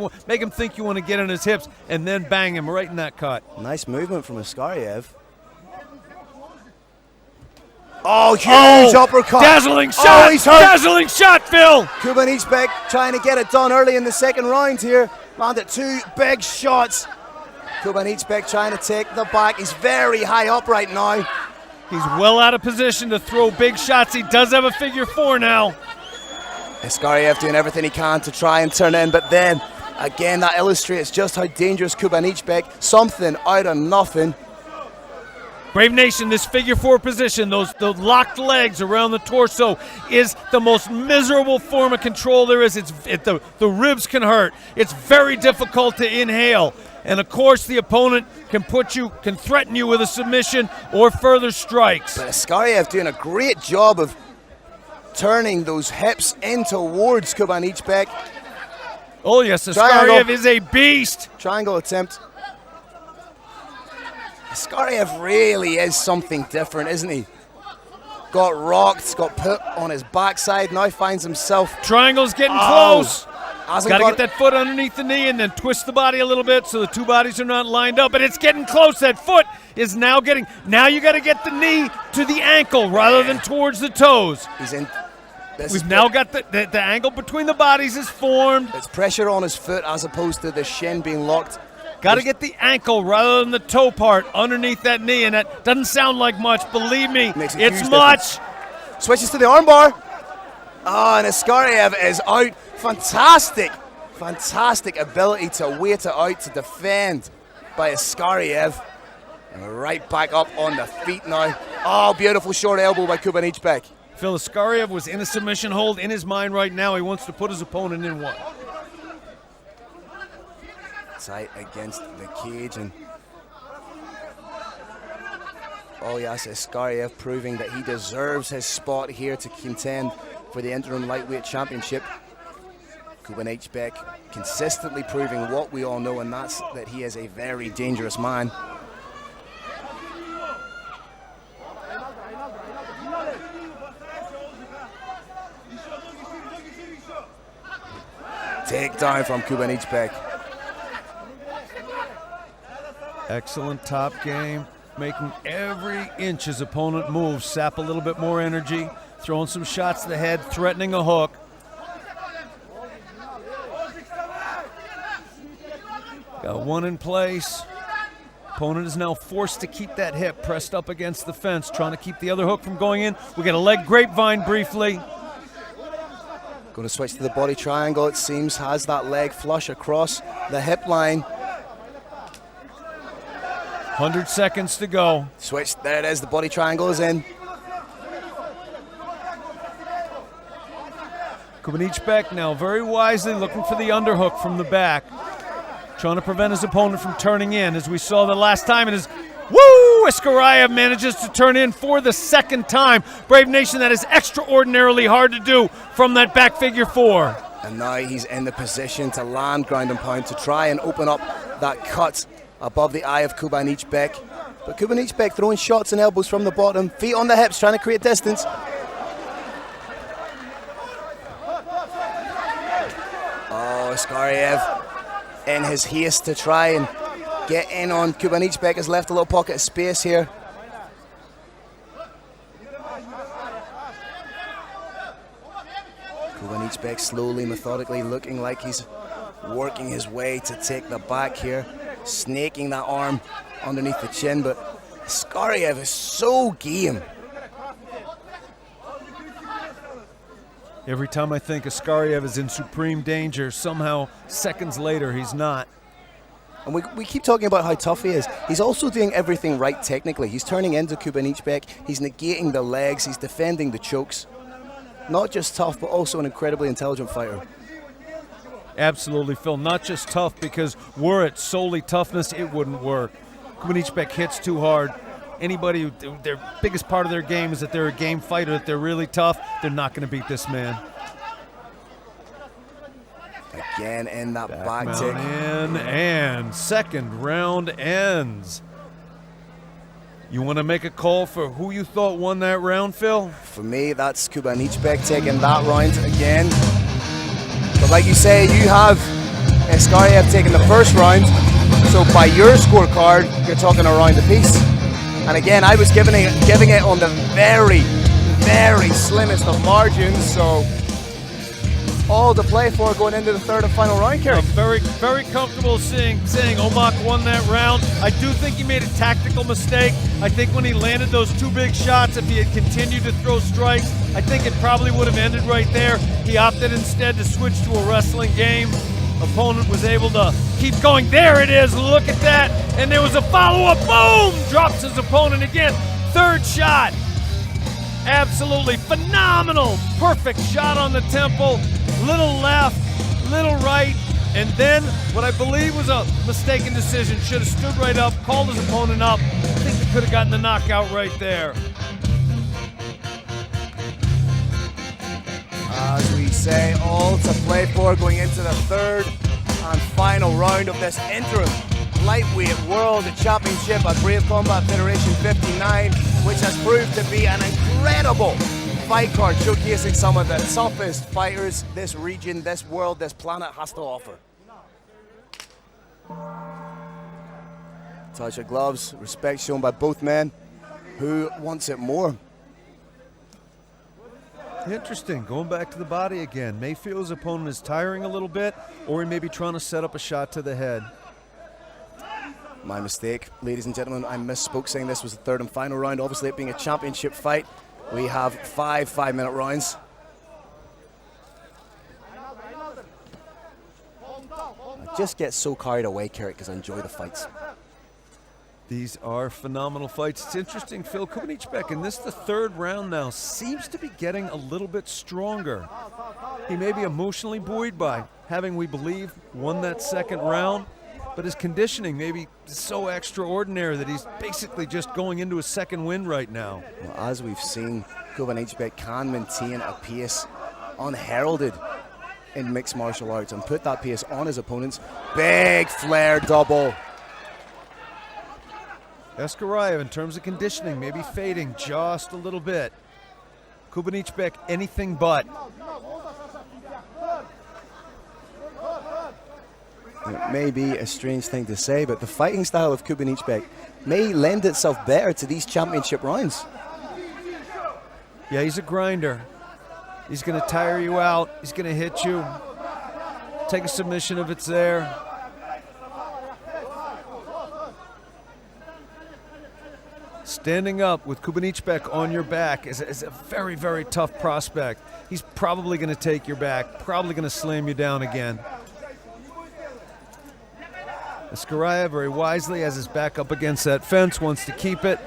him think you want to get in his hips, and then bang him right in that cut. Nice movement from Askariev. Oh, huge uppercut. Dazzling shot! Oh, he's hurt. Dazzling shot, Phil! Kubanychbek trying to get it done early in the second round here. Landed 2 big shots. Kubanychbek trying to take the back. He's very high up right now. He's well out of position to throw big shots. He does have a figure 4 now. Askariev doing everything he can to try and turn in, but then, again, that illustrates just how dangerous Kubanychbek. Something out of nothing. Brave Nation, this figure 4 position, those locked legs around the torso is the most miserable form of control there is. The ribs can hurt. It's very difficult to inhale. And of course, the opponent can threaten you with a submission or further strikes. But Askariev doing a great job of turning those hips in towards Kubanychbek. Oh yes, Askariev is a beast. Triangle attempt. Askariev really is something different, isn't he? Got rocked, got put on his backside, now finds himself. Triangle's getting close. Got to get that foot underneath the knee and then twist the body a little bit so the two bodies are not lined up. But it's getting close. That foot is now getting. Now you got to get the knee to the ankle rather than towards the toes. He's in. We've now got the angle between the bodies is formed. It's pressure on his foot as opposed to the shin being locked. Got to get the ankle rather than the toe part underneath that knee, and that doesn't sound like much. Believe me, it's much. Switches to the armbar. Oh, and Askariev is out. Fantastic ability to wait it out, to defend by Askariev. And right back up on the feet now. Oh, beautiful short elbow by Kubanychbek. Phil, Askariev was in a submission hold in his mind right now. He wants to put his opponent in one. Tight against the cage, and oh yes, Askariev proving that he deserves his spot here to contend for the interim lightweight championship. Kubanychbek consistently proving what we all know, and that's that he is a very dangerous man. Takedown from Kubanychbek. Excellent top game, making every inch his opponent moves, sap a little bit more energy, throwing some shots to the head, threatening a hook. Got one in place. Opponent is now forced to keep that hip pressed up against the fence, trying to keep the other hook from going in. We got a leg grapevine briefly. Going to switch to the body triangle, it seems, has that leg flush across the hip line. 100 seconds to go. Switch, there it is, the body triangle is in. Kubanychbek now very wisely looking for the underhook from the back, trying to prevent his opponent from turning in, as we saw the last time. And Askariev manages to turn in for the second time. Brave Nation, that is extraordinarily hard to do from that back figure 4. And now he's in the position to land ground and pound to try and open up that cut above the eye of Kubanychbek. But Kubanychbek throwing shots and elbows from the bottom, feet on the hips, trying to create distance. Oh, Askariev, in his haste to try and get in on Kubanychbek, has left a little pocket of space here. Kubanychbek slowly, methodically, looking like he's working his way to take the back here, snaking that arm underneath the chin, but Askariev is so game. Every time I think Askariev is in supreme danger, somehow seconds later he's not. And we keep talking about how tough he is. He's also doing everything right technically. He's turning into Kubanychbek. He's negating the legs. He's defending the chokes. Not just tough, but also an incredibly intelligent fighter. Absolutely, Phil. Not just tough, because were it solely toughness, it wouldn't work. Kubanychbek hits too hard. Anybody who their biggest part of their game is that they're a game fighter, that they're really tough, they're not going to beat this man. Again in that back Mount tick. In, and second round ends. You want to make a call for who you thought won that round, Phil? For me, that's Kubanychbek taking that round again. But like you say, you have Askaryev taking the first round. So by your scorecard, you're talking a round apiece. And again, I was giving it on the very, very slimmest of margins. So all to play for going into the third and final round, Kerry. I'm very, very comfortable saying Omak won that round. I do think he made a tactical mistake. I think when he landed those two big shots, if he had continued to throw strikes, I think it probably would have ended right there. He opted instead to switch to a wrestling game. Opponent was able to keep going. There it is, look at that. And there was a follow-up, boom! Drops his opponent again. Third shot. Absolutely phenomenal. Perfect shot on the temple. Little left, little right, and then what I believe was a mistaken decision. Should have stood right up, called his opponent up. I think he could have gotten the knockout right there. As we say, all to play for going into the third and final round of this interim lightweight world championship at Brave Combat Federation 59, which has proved to be an incredible fight card showcasing some of the toughest fighters this region, this world, this planet has to offer. Touch of gloves, respect shown by both men. Who wants it more? Interesting, going back to the body again. May feel his opponent is tiring a little bit, or he may be trying to set up a shot to the head. My mistake, ladies and gentlemen, I misspoke saying this was the third and final round. Obviously, it being a championship fight, we have 5 5-minute rounds. I just get so carried away, Kerry, because I enjoy the fights. These are phenomenal fights. It's interesting, Phil. Kubanychbek in the third round now seems to be getting a little bit stronger. He may be emotionally buoyed by having, we believe, won that second round, but his conditioning may be so extraordinary that he's basically just going into a second win right now. Well, as we've seen, Kubanychbek can maintain a pace unheralded in mixed martial arts and put that pace on his opponents. Big flare double. Askaryev, in terms of conditioning, maybe fading just a little bit. Kubanychbek, anything but. It may be a strange thing to say, but the fighting style of Kubanychbek may lend itself better to these championship rounds. Yeah, he's a grinder. He's going to tire you out. He's going to hit you. Take a submission if it's there. Standing up with Kubanychbek on your back is a very, very tough prospect. He's probably going to take your back, probably going to slam you down again. Askaryev very wisely has his back up against that fence, wants to keep it.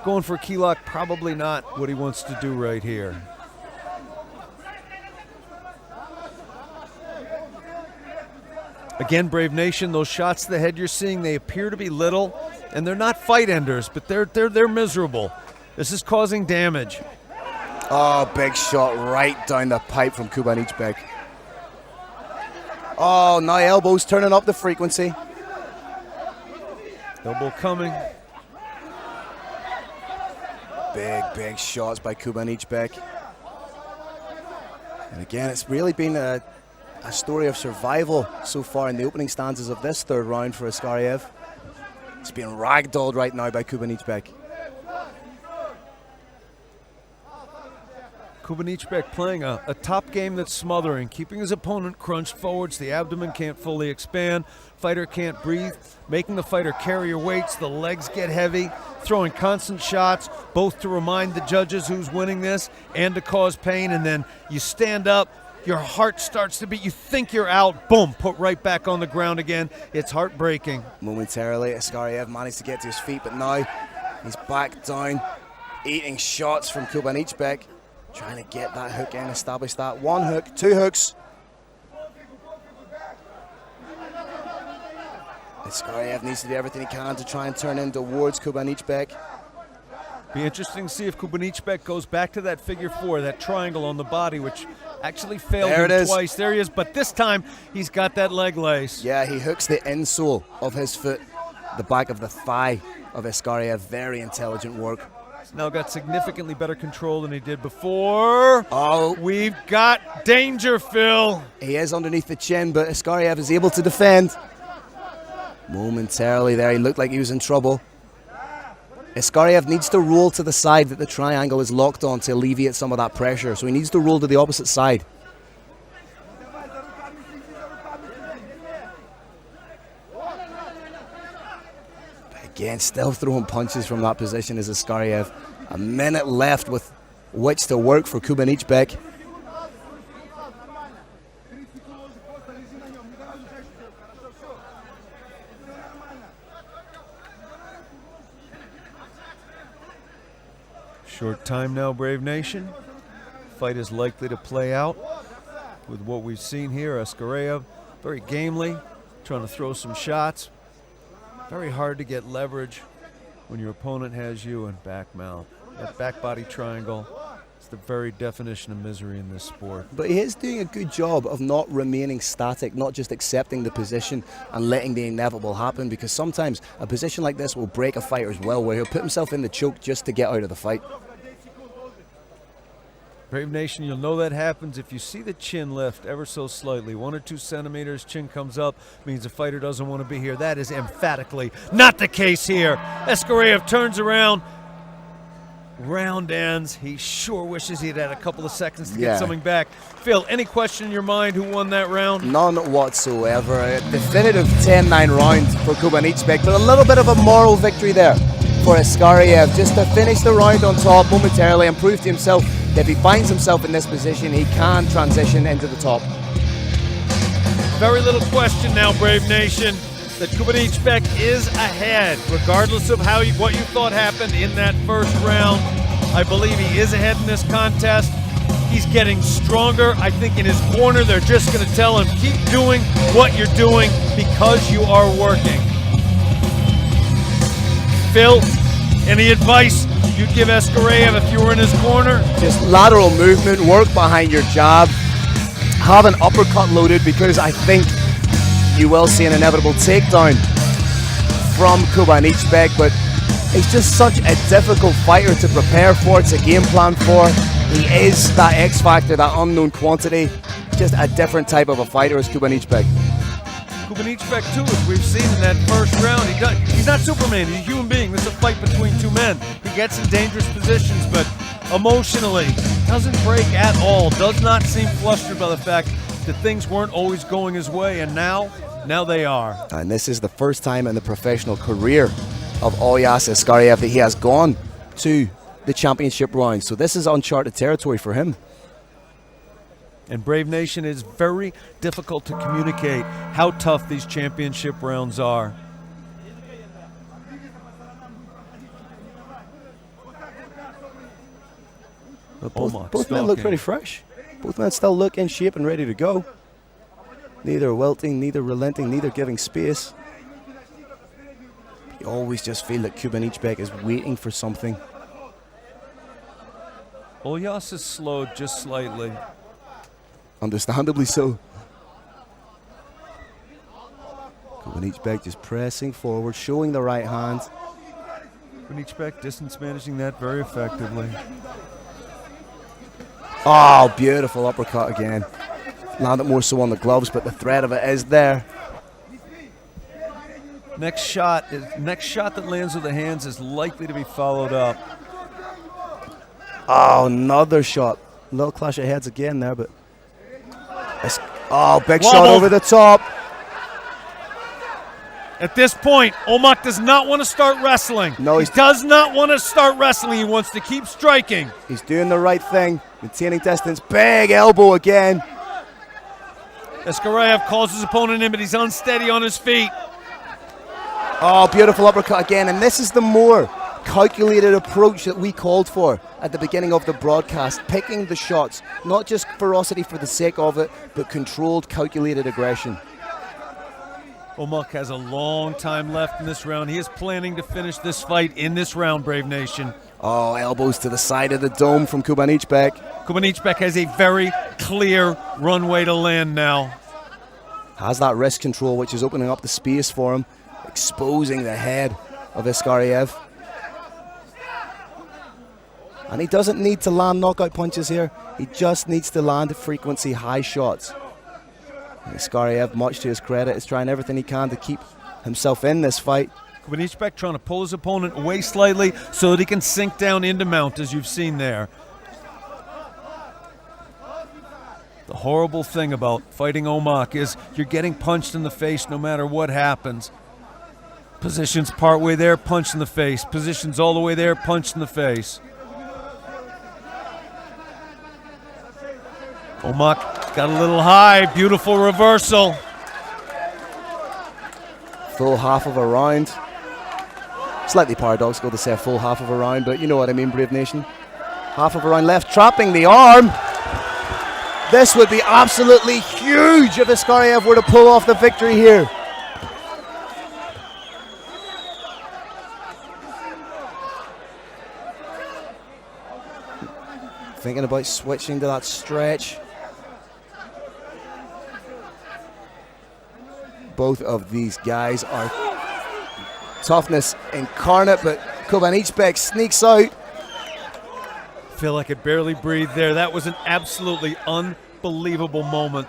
Going for a key lock, probably not what he wants to do right here. Again, Brave Nation, those shots to the head you're seeing, they appear to be little, and they're not fight enders, but they're miserable. This is causing damage. Oh, big shot right down the pipe from Kubanychbek. Oh, now elbows turning up the frequency. Elbow coming. Big shots by Kubanychbek. And again, it's really been a story of survival so far in the opening stanzas of this third round for Askaryev. He's being ragdolled right now by Kubanychbek. Kubanychbek playing a top game that's smothering, keeping his opponent crunched forwards. The abdomen can't fully expand. Fighter can't breathe, making the fighter carry her weights. The legs get heavy, throwing constant shots, both to remind the judges who's winning this and to cause pain. And then you stand up, your heart starts to beat. You think you're out, boom, put right back on the ground again. It's heartbreaking. Momentarily, Askariev managed to get to his feet, but now he's back down, eating shots from Kubanychbek, trying to get that hook in, establish that. One hook, two hooks. Askariev needs to do everything he can to try and turn in towards Kubanychbek. Be interesting to see if Kubanychbek goes back to that figure four, that triangle on the body, which actually failed him twice. There he is, but this time he's got that leg lace. Yeah, he hooks the insole of his foot, the back of the thigh of Askariev. Very intelligent work. He's now got significantly better control than he did before. Oh, We've got danger, Phil. he is underneath the chin, but Askariev is able to defend. Momentarily there, he looked like he was in trouble. Askariev needs to roll to the side that the triangle is locked on to alleviate some of that pressure. So he needs to roll to the opposite side. But again, still throwing punches from that position is Askariev. A minute left with which to work for Kubanychbek. Short time now, Brave Nation. Fight is likely to play out with what we've seen here. Askariev, very gamely, trying to throw some shots. Very hard to get leverage when your opponent has you in back mount. That back body triangle is the very definition of misery in this sport. But he is doing a good job of not remaining static, not just accepting the position and letting the inevitable happen, because sometimes a position like this will break a fighter's will, where he'll put himself in the choke just to get out of the fight. Brave Nation, you'll know that happens if you see the chin lift ever so slightly. 1 or 2 centimeters, chin comes up, means the fighter doesn't want to be here. That is emphatically not the case here. Askariev turns around. Round ends. He sure wishes he'd had a couple of seconds to get something back. Phil, any question in your mind who won that round? None whatsoever. A definitive 10-9 round for Kubanychbek, but a little bit of a moral victory there for Askariev, just to finish the round on top momentarily and prove to himself that if he finds himself in this position, he can transition into the top. Very little question now, Brave Nation, that Kubanychbek is ahead, regardless of what you thought happened in that first round. I believe he is ahead in this contest. He's getting stronger. I think in his corner, they're just going to tell him, keep doing what you're doing because you are working. Phil, any advice you'd give Askariev if you were in his corner? Just lateral movement, work behind your jab, have an uppercut loaded, because I think you will see an inevitable takedown from Kubanychbek, but he's just such a difficult fighter to prepare for, to game plan for. He is that X factor, that unknown quantity, just a different type of a fighter as Kubanychbek. Kubanychbek, too, as we've seen in that first round, he's not Superman, he's a human being. This is a fight between two men. He gets in dangerous positions, but emotionally doesn't break at all, does not seem flustered by the fact that things weren't always going his way, and now they are. And this is the first time in the professional career of Olyas Askariev that he has gone to the championship round. So this is uncharted territory for him. And Brave Nation, is very difficult to communicate how tough these championship rounds are. But both men look pretty fresh. Both men still look in shape and ready to go. Neither wilting, neither relenting, neither giving space. You always just feel that Kubanychbek is waiting for something. Olyas is slowed just slightly. Understandably so. Kubanychbek just pressing forward, showing the right hand. Kubanychbek distance managing that very effectively. Oh, beautiful uppercut again. Landed more so on the gloves, but the threat of it is there. Next shot that lands with the hands is likely to be followed up. Oh, another shot. Little clash of heads again there, but big shot over the top. At this point, Omuk does not want to start wrestling. No, he does not want to start wrestling. He wants to keep striking. He's doing the right thing, maintaining distance. Big elbow again. Askaraev calls his opponent in, but he's unsteady on his feet. Oh, beautiful uppercut again, and this is the more calculated approach that we called for at the beginning of the broadcast, picking the shots, not just ferocity for the sake of it, but controlled, calculated aggression. Omuk has a long time left in this round. He is planning to finish this fight in this round, Brave Nation. Oh, elbows to the side of the dome from Kubanychbek. Kubanychbek has a very clear runway to land now. Has that wrist control, which is opening up the space for him, exposing the head of Askaraev. And he doesn't need to land knockout punches here. He just needs to land frequency high shots. Askaraev, much to his credit, is trying everything he can to keep himself in this fight. Kubanychbek trying to pull his opponent away slightly so that he can sink down into mount, as you've seen there. The horrible thing about fighting Omuk is you're getting punched in the face no matter what happens. Positions part way there, punch in the face. Positions all the way there, punch in the face. Omuk got a little high, beautiful reversal. Full half of a round. Slightly paradoxical to say a full half of a round, but you know what I mean, Brave Nation. Half of a round left, trapping the arm. This would be absolutely huge if Askaraev were to pull off the victory here. Thinking about switching to that stretch. Both of these guys are toughness incarnate, but Kubanychbek sneaks out. Feel like I could barely breathe there. That was an absolutely unbelievable moment.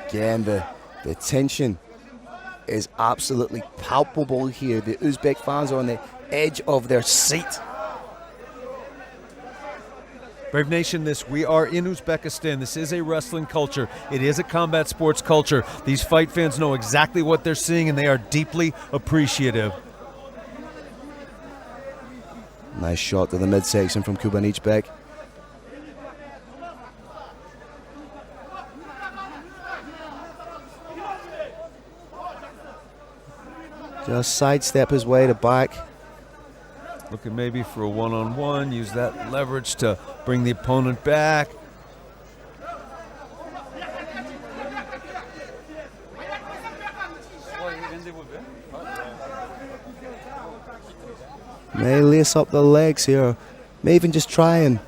Again, the tension is absolutely palpable here. The Uzbek fans are on the edge of their seat. Brave Nation, we are in Uzbekistan. This is a wrestling culture. It is a combat sports culture. These fight fans know exactly what they're seeing, and they are deeply appreciative. Nice shot to the midsection from Kubanychbek. Just sidestep his way to back. Looking maybe for a one-on-one, use that leverage to bring the opponent back. May lace up the legs here. May even just try and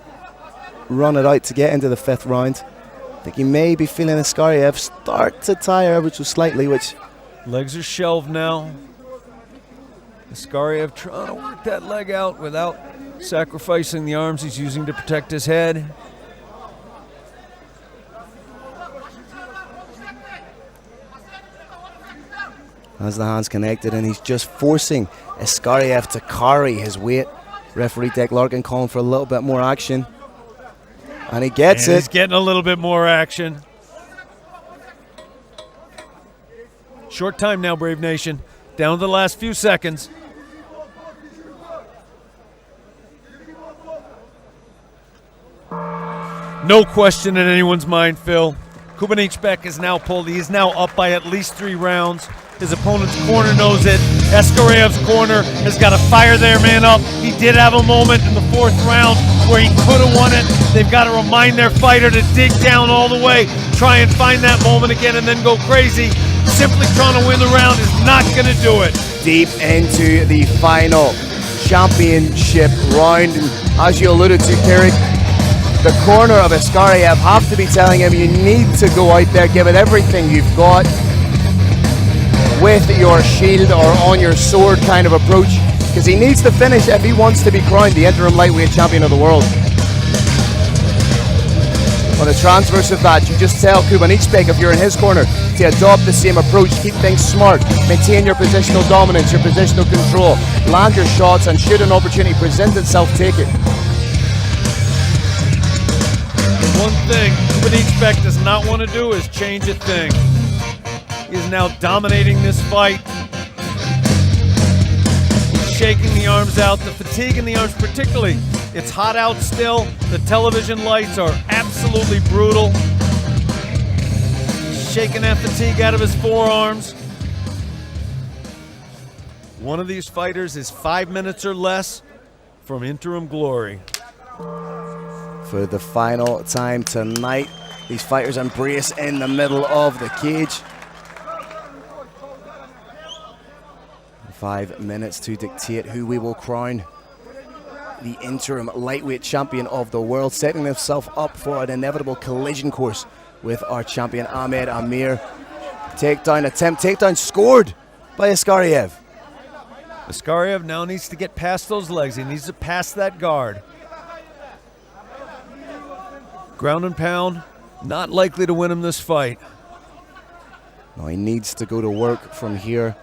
run it out to get into the fifth round. I think he may be feeling Askaraev start to tire ever so slightly, which... Legs are shelved now. Askaraev trying to work that leg out without sacrificing the arms he's using to protect his head. As the hands connected, and he's just forcing Askaraev to carry his weight. Referee Dick Larkin calling for a little bit more action. And he gets it. He's getting a little bit more action. Short time now, Brave Nation. Down to the last few seconds. No question in anyone's mind, Phil. Kubanychbek is now pulled. He is now up by at least 3 rounds. His opponent's corner knows it. Askaraev's corner has got to fire their man up. He did have a moment in the 4th round where he could have won it. They've got to remind their fighter to dig down all the way, try and find that moment again and then go crazy. Simply trying to win the round is not going to do it. Deep into the final championship round. And as you alluded to, Kerry, the corner of Askaraev have to be telling him you need to go out there, give it everything you've got with your shield or on your sword kind of approach, because he needs to finish if he wants to be crowned the interim lightweight champion of the world. On the transverse of that, you just tell Kubanychbek, if you're in his corner, to adopt the same approach, keep things smart, maintain your positional dominance, your positional control, land your shots, and should an opportunity present itself, take it. One thing Kubanychbek does not want to do is change a thing. He is now dominating this fight. He's shaking the the arms out, the fatigue in the arms particularly. It's hot out still. The television lights are absolutely brutal. Shaking that fatigue out of his forearms. One of these fighters is 5 minutes or less from interim glory. For the final time tonight, these fighters embrace in the middle of the cage. 5 minutes to dictate who we will crown the interim lightweight champion of the world, setting himself up for an inevitable collision course with our champion Ahmed Amir. Takedown scored by Askariev. Askariev now needs to get past those legs. He needs to pass that guard. Ground and pound, not likely to win him this fight. No, he needs to go to work from here.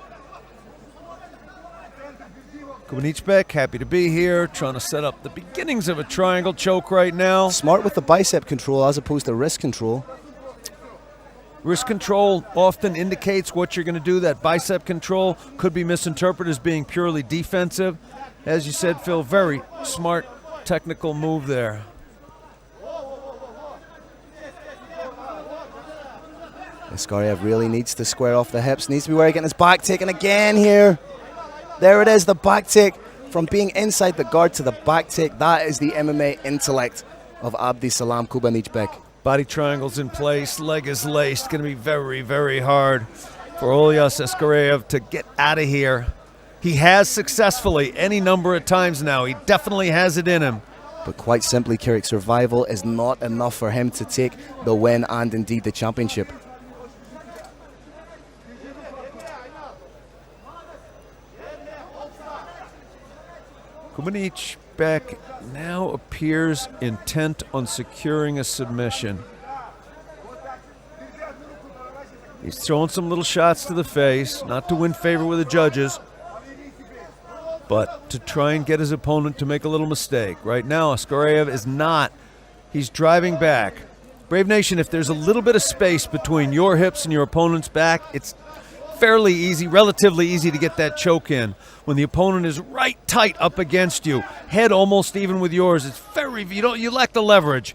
Kubanychbek, happy to be here, trying to set up the beginnings of a triangle choke right now. Smart with the bicep control as opposed to wrist control. Wrist control often indicates what you're going to do. That bicep control could be misinterpreted as being purely defensive. As you said, Phil, very smart technical move there. Askariev really needs to square off the hips, needs to be wary of getting his back taken again here. There it is, the back take. From being inside the guard to the back take, that is the MMA intellect of Abdisalam Kubanychbek. Body triangle's in place, leg is laced. Going to be very, very hard for Uulu Askariev to get out of here. He has successfully any number of times now. He definitely has it in him. But quite simply, Kyrgyz, survival is not enough for him to take the win and indeed the championship. Kubanychbek now appears intent on securing a submission. He's throwing some little shots to the face, not to win favor with the judges, but to try and get his opponent to make a little mistake. Right now, Askariev is not. He's driving back. Brave Nation, if there's a little bit of space between your hips and your opponent's back, it's fairly easy, relatively easy to get that choke in. When the opponent is right tight up against you, head almost even with yours, it's very, you lack the leverage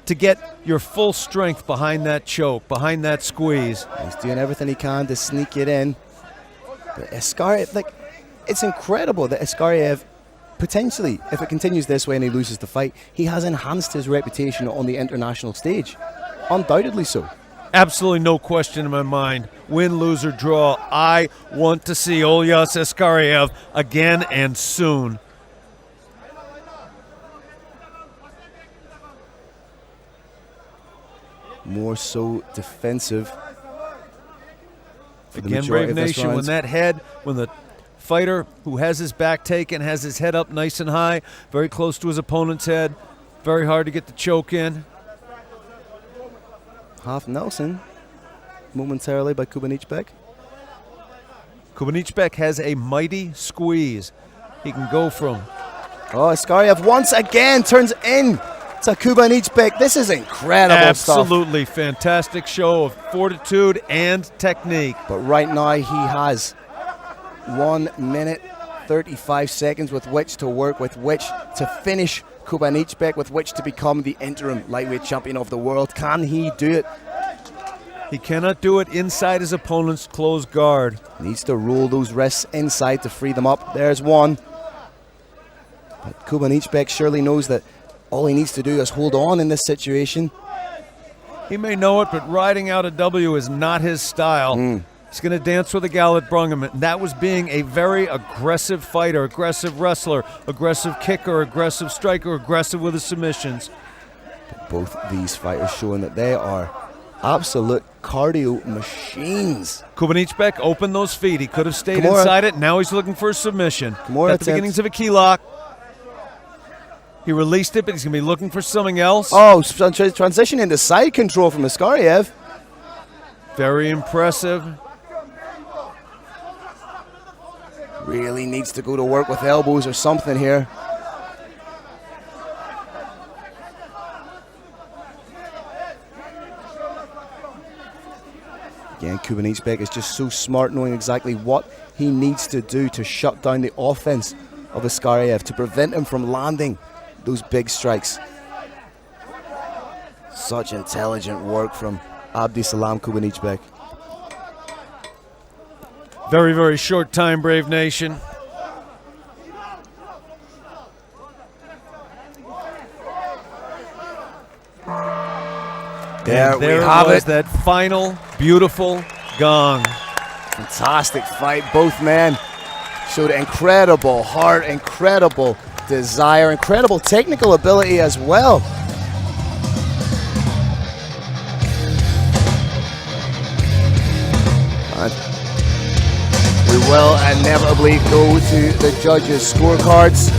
to get your full strength behind that choke, behind that squeeze. He's doing everything he can to sneak it in. But Askariev, it's incredible that Askariev, potentially, if it continues this way and he loses the fight, he has enhanced his reputation on the international stage. Undoubtedly so. Absolutely no question in my mind. Win, lose, or draw, I want to see Uulu Askariev again and soon. More so defensive. Again, Brave Nation, when the fighter who has his back taken, has his head up nice and high, very close to his opponent's head, very hard to get the choke in. Half Nelson momentarily by Kubanychbek. Kubanychbek has a mighty squeeze. He can go from... Oh, Askariev once again turns in to Kubanychbek. This is incredible stuff. Absolutely fantastic show of fortitude and technique. But right now he has 1 minute 35 seconds with which to work, with which to finish Kubanychbek, with which to become the interim lightweight champion of the world. Can he do it? He cannot do it inside his opponent's closed guard. Needs to roll those wrists inside to free them up. There's one. But Kubanychbek surely knows that all he needs to do is hold on in this situation. He may know it, but riding out a W is not his style. He's going to dance with the gal that brung him. And that was being a very aggressive fighter, aggressive wrestler, aggressive kicker, aggressive striker, aggressive with his submissions. But both these fighters showing that they are absolute cardio machines. Kubanychbek opened those feet. He could have stayed inside it. Now he's looking for a submission. At the beginnings of a key lock. He released it, but he's going to be looking for something else. Oh, transition into side control from Askariev. Very impressive. Really needs to go to work with elbows or something here. Again, Kubanychbek is just so smart, knowing exactly what he needs to do to shut down the offense of Askariyev to prevent him from landing those big strikes. Such intelligent work from Abdisalam Kubanychbek. Very, very short time, Brave Nation. There we There have was it. that final beautiful gong. Fantastic fight. Both men showed incredible heart, incredible desire, incredible technical ability as well. And we will inevitably go to the judges' scorecards.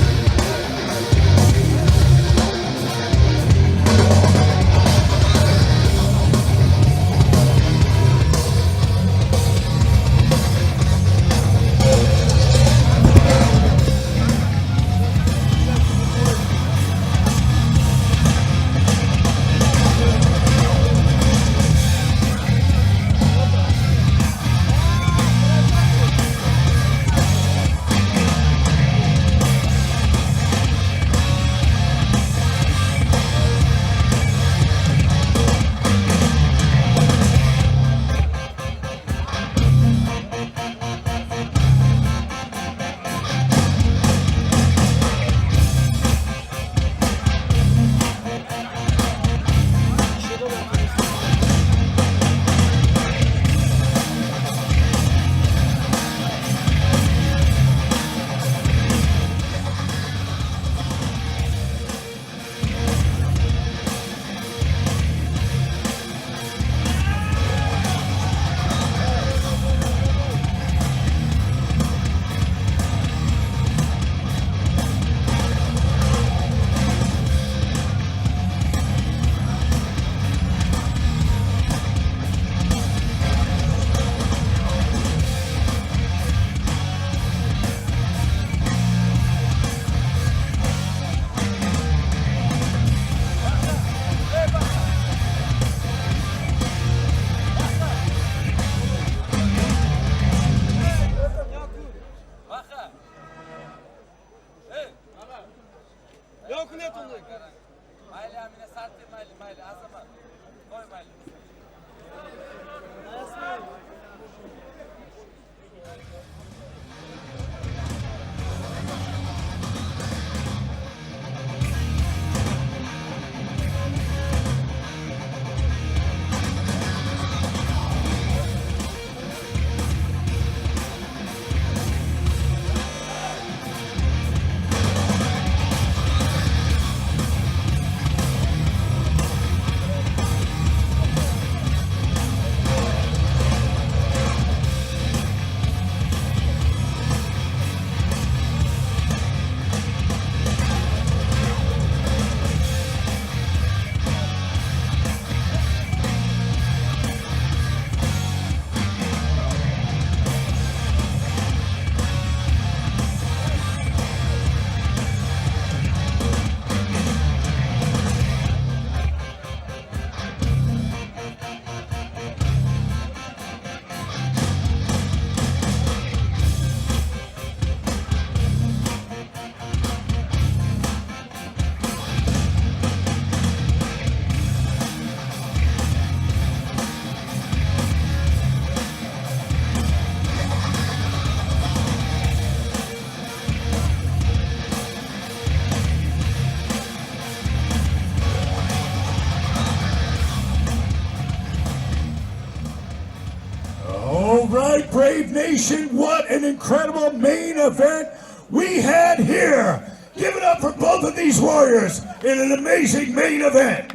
right, Brave Nation, what an incredible main event we had here. Give it up for both of these warriors in an amazing main event.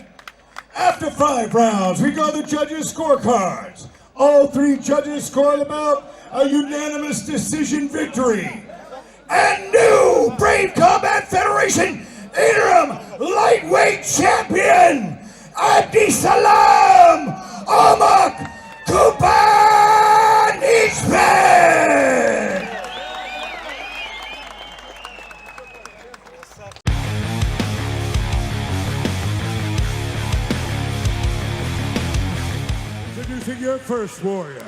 After 5 rounds, we go to the judges' scorecards. All 3 judges scored about a unanimous decision victory. And new Brave Combat Federation interim lightweight champion, Abdisalam Kubanychbek. Introducing your first warrior,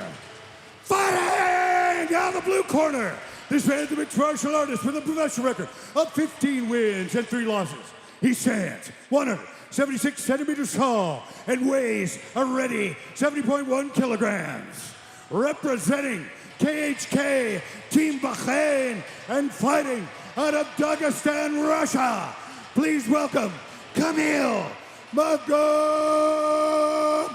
fighting out of the blue corner, This man's a mixed martial artist with a professional record of 15 wins and 3 losses. He stands 176 centimeters tall and weighs a ready 70.1 kilograms. Representing KHK, Team Bahrain, and fighting out of Dagestan, Russia, please welcome Kamil Magomedov.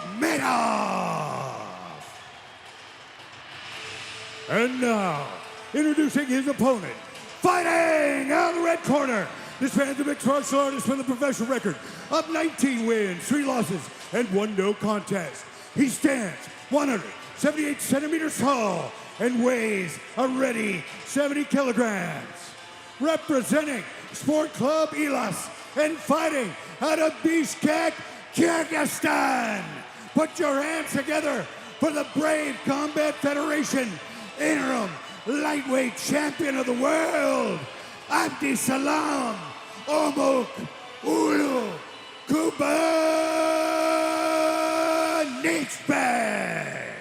And now, introducing his opponent, fighting out of the red corner. This man's a mixed martial artist with a professional record of 19 wins, 3 losses, and 1 no contest. He stands 178 centimeters tall and weighs a ready 70 kilograms. Representing Sport Club Ilas and fighting out of Bishkek, Kyrgyzstan. Put your hands together for the Brave Combat Federation interim lightweight champion of the world, Abdisalam, Uulu, Kubanychbek.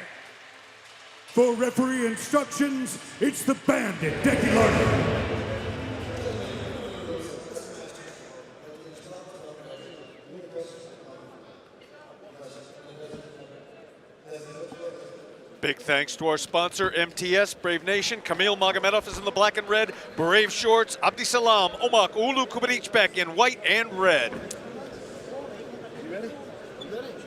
For referee instructions, it's the Bandit, Decky Larkin. Big thanks to our sponsor, MTS, Brave Nation. Kamil Magomedov is in the black and red. Brave shorts. Abdisalam, Omak, Uulu, Kubanychbek in white and red.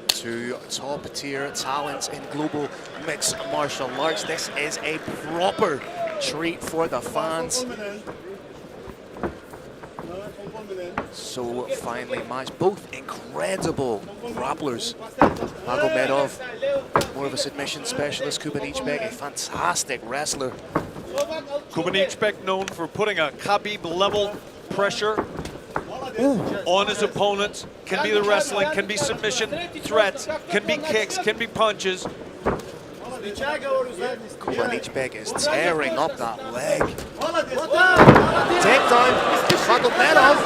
2 top-tier talents in global mixed martial arts. This is a proper treat for the fans. So finely matched, both incredible grapplers. Magomedov, more of a submission specialist. Kubanychbek, a fantastic wrestler. Kubanychbek known for putting a Khabib-level pressure on his opponents. Can be the wrestling, can be submission threats, can be kicks, can be punches. Kubanychbek is tearing up that leg. Takedown, Magomedov.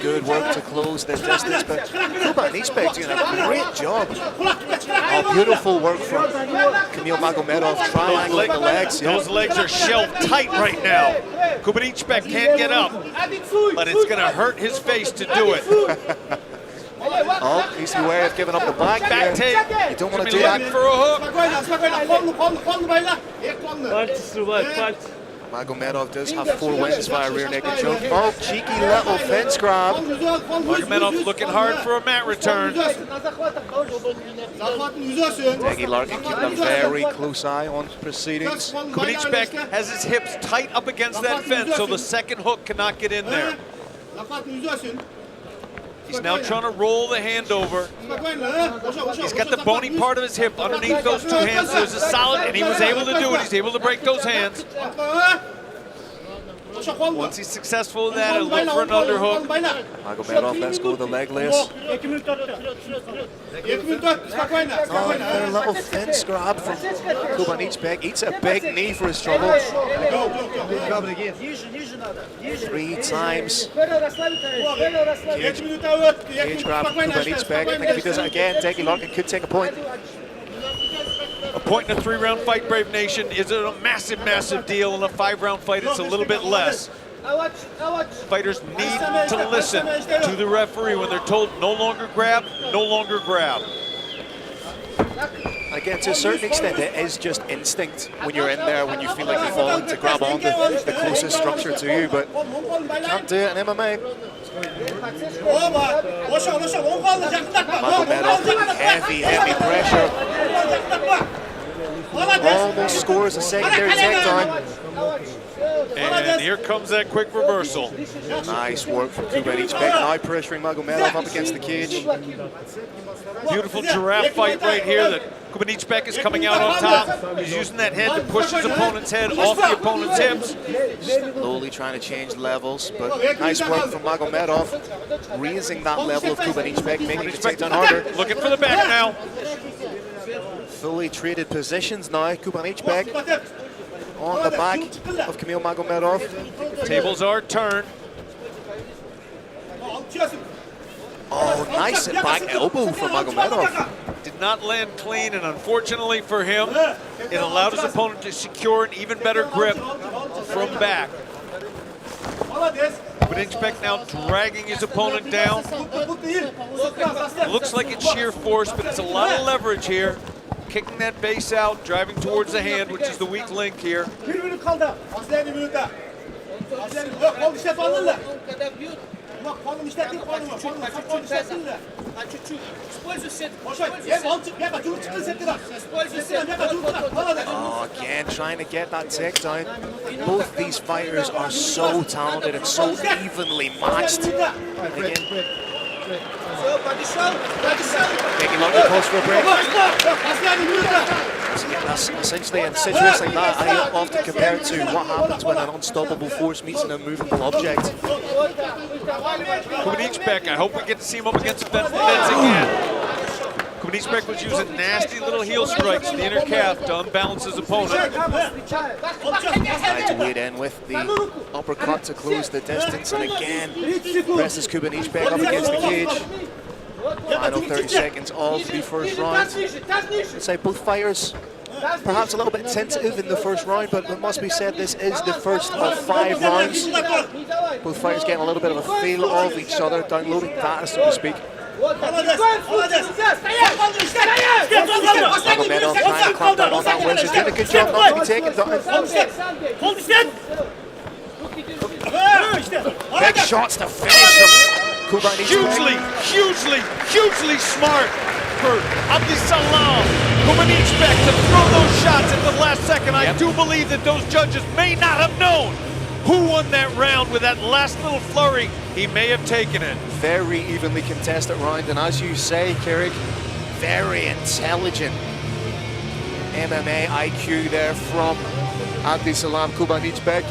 Good work to close the distance, but Kubanychbek doing a great job. Oh, beautiful work from Kamil Magomedov, triangling the legs. Those legs are shelved tight right now. Kubanychbek can't get up, but it's going to hurt his face to do it. Oh, he's aware of giving up the back. Back take. You don't want to do that. For a hook. Magomedov does have 4 wins via rear naked choke. Oh, cheeky little fence grab. Magomedov looking hard for a mat return. Decky Larkin keeping a very close eye on proceedings. Kubanychbek has his hips tight up against that fence, so the second hook cannot get in there. He's now trying to roll the hand over. He's got the bony part of his hip underneath those 2 hands. There's a solid, and he was able to do it. He's able to break those hands. Once he's successful in that, he'll look for an underhook. Magomedov lets go of the leg lace. Oh, a little fence grab from Kubanychbek. Eats a big knee for his trouble. 3 times. Cage grab from Kubanychbek. I think if he does it again, Decky Larkin could take a point. A point in a 3-round fight, Brave Nation, is a massive, massive deal. In a 5-round fight, it's a little bit less. Fighters need to listen to the referee when they're told no longer grab, no longer grab. Again, to a certain extent, it is just instinct when you're in there, when you feel like you're falling to grab onto the closest structure to you, but you can't do it in MMA. Magomedov, heavy, heavy pressure. Almost scores a secondary takedown. And here comes that quick reversal. Nice work from Kubanychbek, now pressuring Magomedov up against the cage. Beautiful giraffe fight right here that Kubanychbek is coming out on top. He's using that head to push his opponent's head off the opponent's hips. Slowly trying to change levels, but nice work from Magomedov, raising that level of Kubanychbek, making the takedown harder. Looking for the back now. Fully traded positions now. Kubanychbek on the back of Kamil Magomedov. Tables are turned. Oh, nice back elbow from Magomedov. Did not land clean, and unfortunately for him, it allowed his opponent to secure an even better grip from back. Kubanychbek now dragging his opponent down. Looks like it's sheer force, but it's a lot of leverage here. Kicking that base out, driving towards the hand, which is the weak link here. Oh, again, trying to get that takedown. Both these fighters are so talented and so evenly matched. Again, taking longer pause for a break. So yeah, that's essentially, in situations like that, I often compare it to what happens when an unstoppable force meets an immovable object. Kubanychbek, I hope we get to see him up against the fence again. Kubanychbek was using nasty little heel strikes in the inner calf to unbalance his opponent. Tried to wade in with the uppercut to close the distance, and again presses Kubanychbek up against the cage. Final 30 seconds of the first round. I'd say both fighters perhaps a little bit tentative in the first round, but it must be said this is the first of 5 rounds. Both fighters getting a little bit of a feel of each other, downloading data, so to speak. Magomedov trying to clamp down on that wizard, doing a good job not to be taken down. Big shots to finish from Kubanychbek. Hugely smart for Abdisalam. Kubanychbek to throw those shots at the last second. I do believe that those judges may not have known who won that round with that last little flurry. He may have taken it. Very evenly contested round, and as you say, Kyrgyz, very intelligent MMA IQ there from Abdisalam. Kubanychbek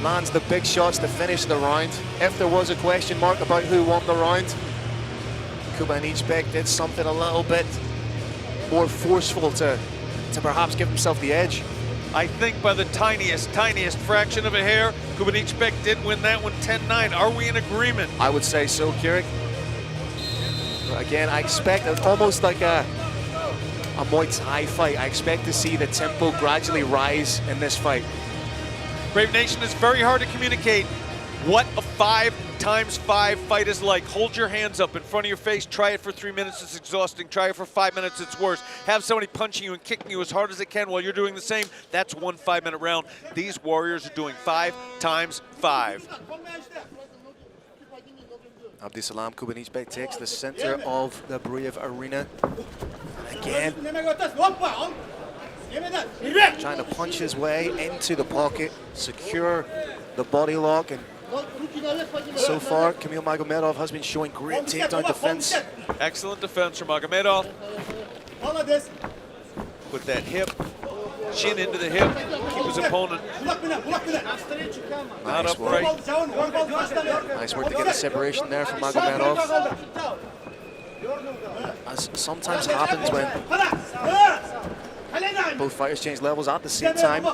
lands the big shots to finish the round. If there was a question mark about who won the round, Kubanychbek did something a little bit more forceful to perhaps give himself the edge. I think by the tiniest fraction of a hair, Kubanychbek did win that one 10-9. Are we in agreement? I would say so, Kyrgyz. Again, I expect almost like a Muay Thai fight. I expect to see the tempo gradually rise in this fight. Brave Nation, is very hard to communicate what a 5x5 fight is like. Hold your hands up in front of your face. Try it for 3 minutes, it's exhausting. Try it for 5 minutes, it's worse. Have somebody punching you and kicking you as hard as they can while you're doing the same. That's 1 5-minute round. These warriors are doing 5x5. Abdisalam Kubanychbek takes the center of the Brave arena. Again, trying to punch his way into the pocket, secure the body lock, and so far Kamil Magomedov has been showing great takedown defense. Excellent defense from Magomedov. Put that hip, chin into the hip, keep his opponent not upright. Nice work to get the separation there from Magomedov. As sometimes happens when both fighters change levels at the same time.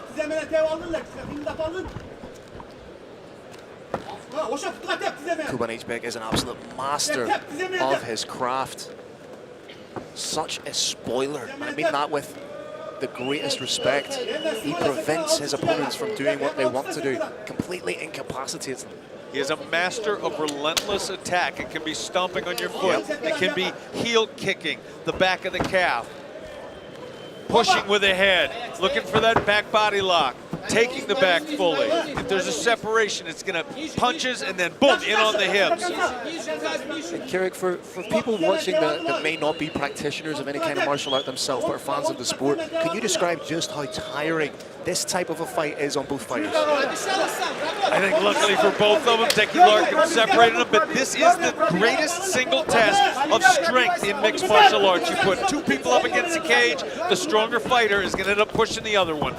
Kubanychbek is an absolute master of his craft. Such a spoiler, and I mean that with the greatest respect. He prevents his opponents from doing what they want to do, completely incapacitates them. He is a master of relentless attack. It can be stomping on your foot. It can be heel kicking the back of the calf. Pushing with the head, looking for that back body lock, taking the back fully. If there's a separation, it's gonna punches and then boom, in on the hips. And Kyrgyz, for people watching that may not be practitioners of any kind of martial art themselves, but are fans of the sport, can you describe just how tiring this type of a fight is on both fighters? I think luckily for both of them, Deki Larkin separated them, but this is the greatest single test of strength in mixed martial arts. You put 2 people up against the cage, the stronger fighter is going to end up pushing the other one.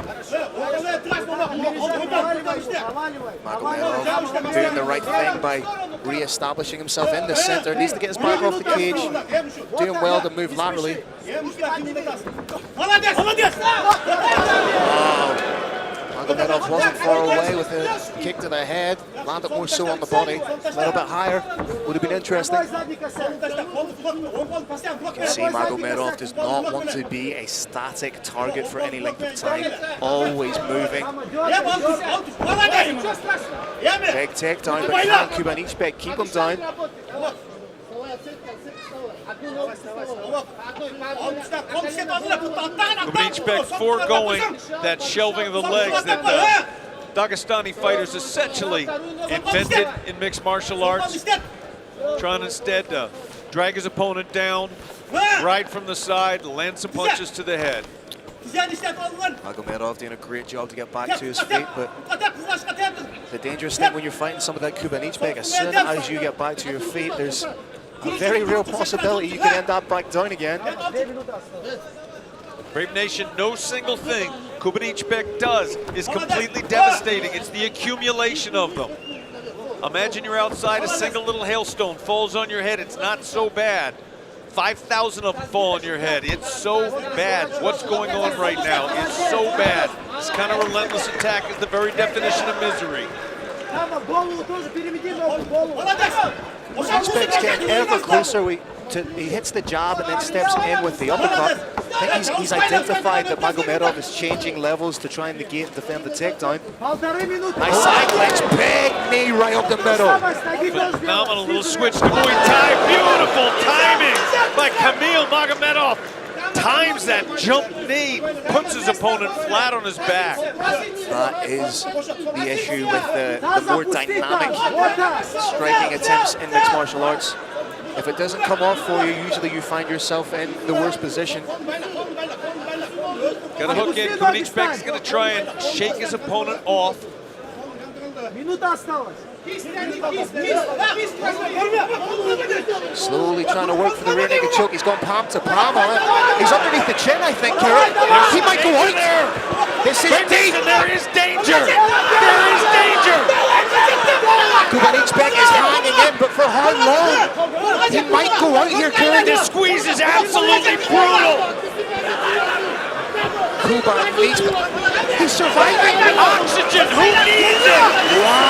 Magomedov doing the right thing by re-establishing himself in the center. Needs to get his back off the cage. Doing well to move laterally. Wow. Magomedov Magomedov wasn't far away with a kick to the head, landed more so on the body, a little bit higher, would have been interesting. You can see Magomedov does not want to be a static target for any length of time, always moving. Big takedown, but can Kubanychbek keep him down? Kubanychbek foregoing that shelving of the legs that Dagestani fighters essentially invented in mixed martial arts, trying instead to drag his opponent down, right from the side, land some punches to the head. Magomedov doing a great job to get back to his feet, but the dangerous thing when you're fighting some of that Kubanychbek, as soon as you get back to your feet, there's a very real possibility you can end up back down again. Brave Nation, no single thing Kubanychbek does is completely devastating. It's the accumulation of them. Imagine you're outside, a single little hailstone falls on your head. It's not so bad. 5,000 of them fall on your head. It's so bad. What's going on right now? It's so bad. This kind of relentless attack is the very definition of misery. Kubanychbek's getting ever closer. He hits the jab and then steps in with the uppercut. I think he's identified that Magomedov is changing levels to try and negate and defend the takedown. Nice side clinch, big knee right up the middle. Phenomenal little switch to Muay Thai. Beautiful timing by Kamil Magomedov. Times that jump knee, puts his opponent flat on his back. That is the issue with the more dynamic striking attempts in mixed martial arts. If it doesn't come off for you, usually you find yourself in the worst position. Got a hook in. Kubanychbek's going to try and shake his opponent off. Slowly trying to work for the rear naked choke. He's gone palm to palm on it. He's underneath the chin, I think, Kurt. He might go out. This is deep. There is danger. There is danger. Kubanychbek is hanging in, but for how long? He might go out here, Kurt. This squeeze is absolutely brutal. Kubanychbek, he's surviving. Oxygen, who needs it? Wow.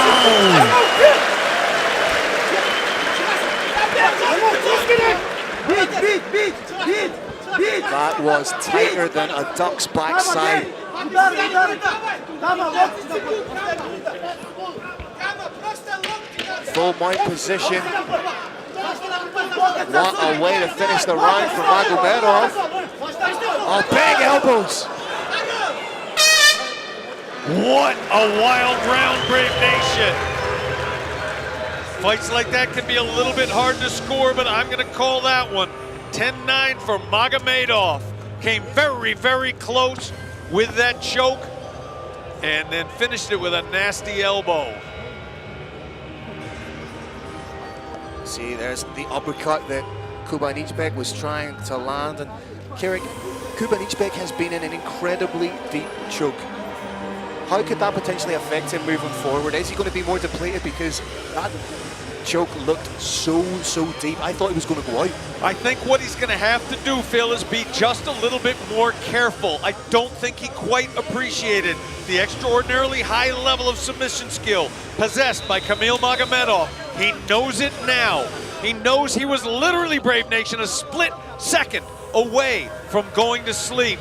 That was tighter than a duck's backside. Full mount position. What a way to finish the round for Magomedov. Oh, big elbows. What a wild round, Brave Nation. Fights like that can be a little bit hard to score, but I'm going to call that one. 10-9 for Magomedov. Came very, very close with that choke and then finished it with a nasty elbow. See, there's the uppercut that Kubanychbek was trying to land, and Kubanychbek has been in an incredibly deep choke. How could that potentially affect him moving forward? Is he going to be more depleted because that choke looked so deep? I thought he was going to go out. I think what he's going to have to do, Phil, is be just a little bit more careful. I don't think he quite appreciated the extraordinarily high level of submission skill possessed by Kamil Magomedov. He knows it now. He knows he was literally, Brave Nation, a split second away from going to sleep.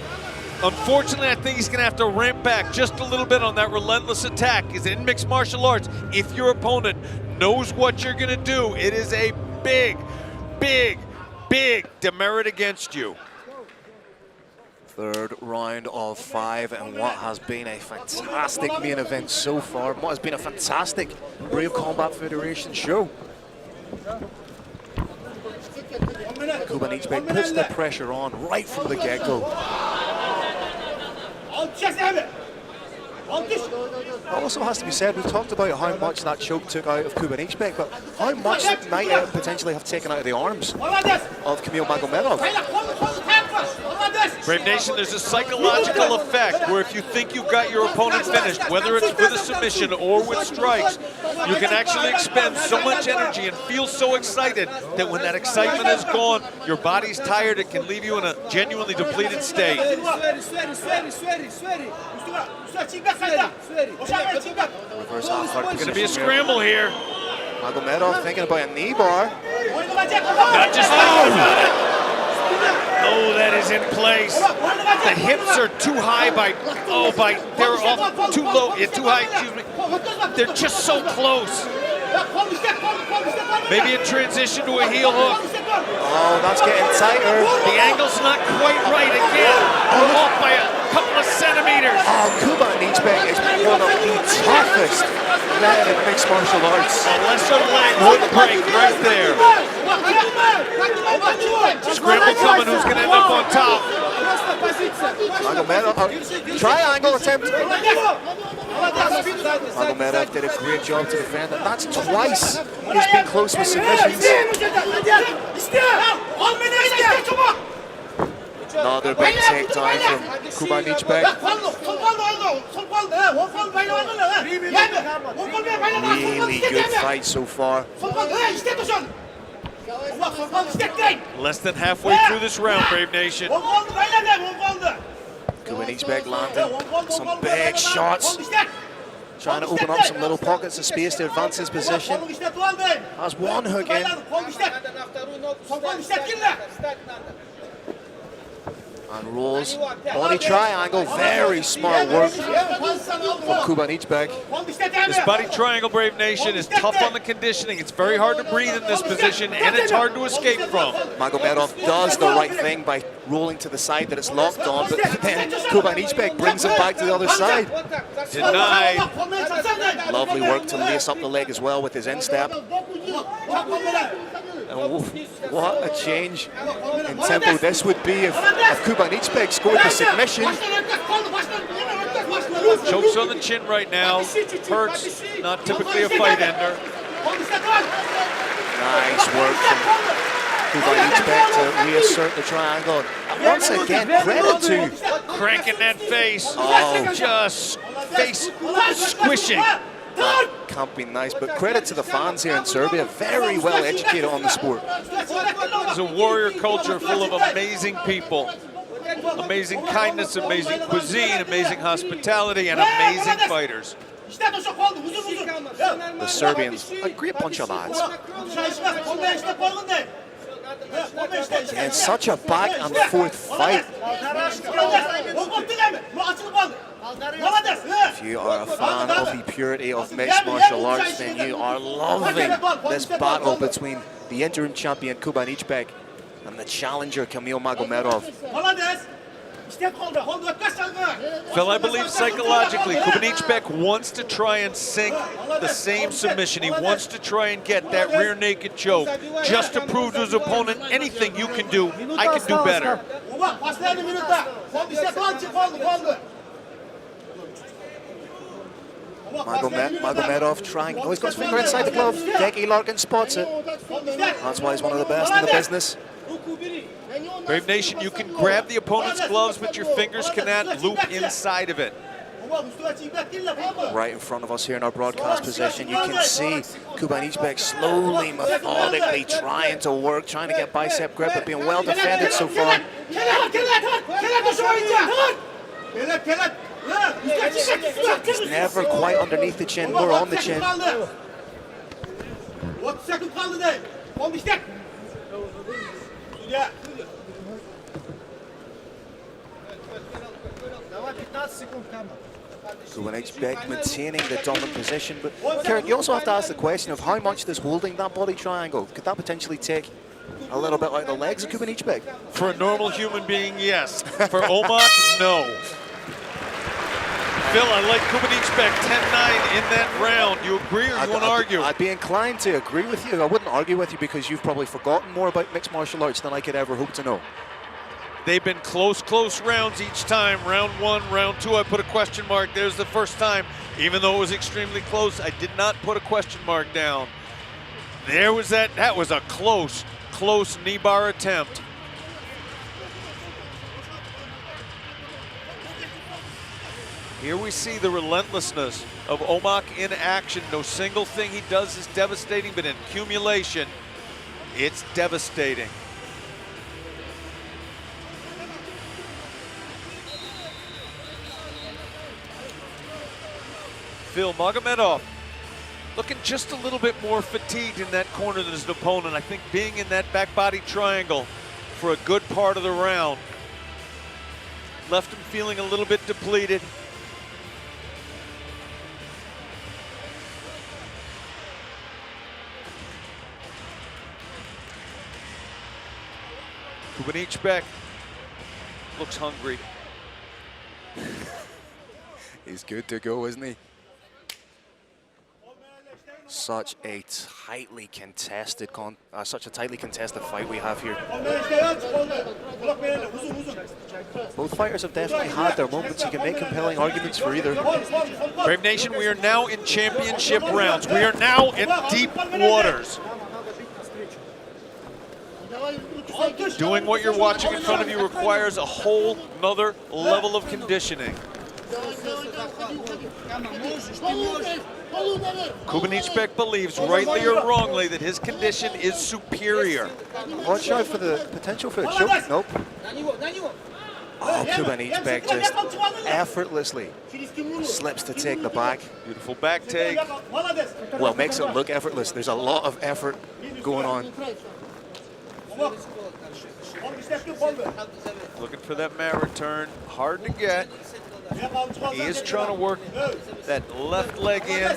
Unfortunately, I think he's going to have to ramp back just a little bit on that relentless attack. Because in mixed martial arts, if your opponent knows what you're going to do, it is a big demerit against you. Third round of 5, and what has been a fantastic main event so far. What has been a fantastic Brave Combat Federation show. Kubanychbek puts the pressure on right from the get-go. Also has to be said, we've talked about how much that choke took out of Kubanychbek, but how much might it potentially have taken out of the arms of Kamil Magomedov? Brave Nation, there's a psychological effect where if you think you've got your opponent finished, whether it's with a submission or with strikes, you can actually expend so much energy and feel so excited that when that excitement is gone, your body's tired, it can leave you in a genuinely depleted state. Reverse half-guard Going to be a position scramble here. Magomedov thinking about a knee bar. Not just thinking about it. Oh, that is in place. The hips are too high they're off too low, too high, excuse me. They're just so close. Maybe a transition to a heel hook. Oh, that's getting tighter. The angle's not quite right again. Off by a couple of centimeters. Oh, Kubanychbek is one of the toughest men in mixed martial arts. A lesser leg would break right there. Scramble coming, who's going to end up on top? Magomedov, triangle attempt. Magomedov did a great job to defend it. That's twice he's been close with submissions. Another big takedown from Kubanychbek. Really good fight so far. Less than halfway through this round, Brave Nation. Kubanychbek landing some big shots. Trying to open up some little pockets of space to advance his position. Has one hook in. And rolls. Body triangle. Very smart work from Kubanychbek. This body triangle, Brave Nation, is tough on the conditioning. It's very hard to breathe in this position, and it's hard to escape from. Magomedov does the right thing by rolling to the side that it's locked on, but then Kubanychbek brings him back to the other side. Denied. Lovely work to lace up the leg as well with his instep. And what a change in tempo this would be if Kubanychbek scored the submission. Chokes on the chin right now. Hurts. Not typically a fight ender. Nice work from Kubanychbek to reassert the triangle. And once again, credit to Cranking that face. Oh. Just face squishing. that can't be nice, but credit to the fans here in Serbia. Very well educated on the sport. It's a warrior culture full of amazing people. Amazing kindness, amazing cuisine, amazing hospitality, and amazing fighters. The Serbians, a great bunch of lads. And such a back and forth fight. If you are a fan of the purity of mixed martial arts, then you are loving this battle between the interim champion Kubanychbek and the challenger Kamil Magomedov. Phil, I believe psychologically, Kubanychbek wants to try and sink the same submission. He wants to try and get that rear naked choke just to prove to his opponent anything you can do, I can do better. Magomedov trying, oh, he's got his finger inside the glove. Deki Larkin spots it. That's why he's one of the best in the business. Brave Nation, you can grab the opponent's gloves, but your fingers cannot loop inside of it. Right in front of us here in our broadcast position, you can see Kubanychbek slowly, methodically trying to work, trying to get bicep grip, but being well defended so far. He's never quite underneath the chin, more on the chin. Kubanychbek maintaining the dominant position, but Kieran, you also have to ask the question of how much does holding that body triangle, could that potentially take a little bit out of the legs of Kubanychbek? For a normal human being, yes. For Omar, no. Phil, I like Kubanychbek 10-9 in that round. You agree or you want to argue? I'd be inclined to agree with you. I wouldn't argue with you because you've probably forgotten more about mixed martial arts than I could ever hope to know. They've been close rounds each time. Round one, round two, I put a question mark. There's the first time. Even though it was extremely close, I did not put a question mark down. There was that was a close knee bar attempt. Here we see the relentlessness of Omak in action. No single thing he does is devastating, but in accumulation, it's devastating. Phil Magomedov looking just a little bit more fatigued in that corner than his opponent. I think being in that back body triangle for a good part of the round left him feeling a little bit depleted. Kubanychbek looks hungry. He's good to go, isn't he? Such a tightly contested fight we have here. Both fighters have definitely had their moments. You can make compelling arguments for either. Brave Nation, we are now in championship rounds. We are now in deep waters. Doing what you're watching in front of you requires a whole nother level of conditioning. Kubanychbek believes, rightly or wrongly, that his condition is superior. Watch out for the potential for a choke. Nope. Oh, Kubanychbek just effortlessly slips to take the back. Beautiful back take. Well, makes it look effortless. There's a lot of effort going on. Looking for that mat return. Hard to get. He is trying to work that left leg in.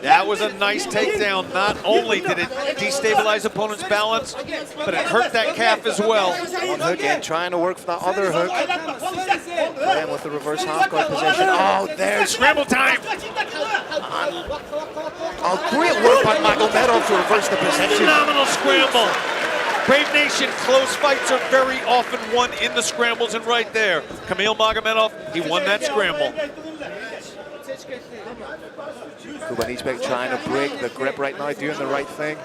That was a nice takedown. Not only did it destabilize opponent's balance, but it hurt that calf as well. One hook in, trying to work for that other hook. Playing with the reverse half guard position. Oh, there's Scramble time! Oh, great work by Magomedov to reverse the position. Phenomenal scramble. Brave Nation, close fights are very often won in the scrambles, and right there, Kamil Magomedov, he won that scramble. Kubanychbek trying to break the grip right now, doing the right thing.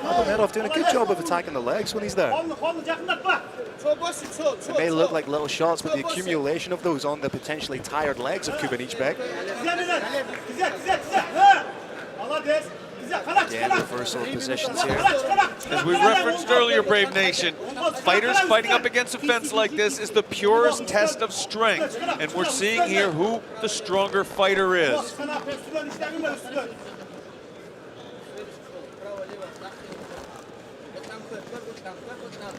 Magomedov doing a good job of attacking the legs when he's there. It may look like little shots, but the accumulation of those on the potentially tired legs of Kubanychbek. Again, reversal of positions here. As we referenced earlier, Brave Nation, fighters fighting up against a fence like this is the purest test of strength. And we're seeing here who the stronger fighter is.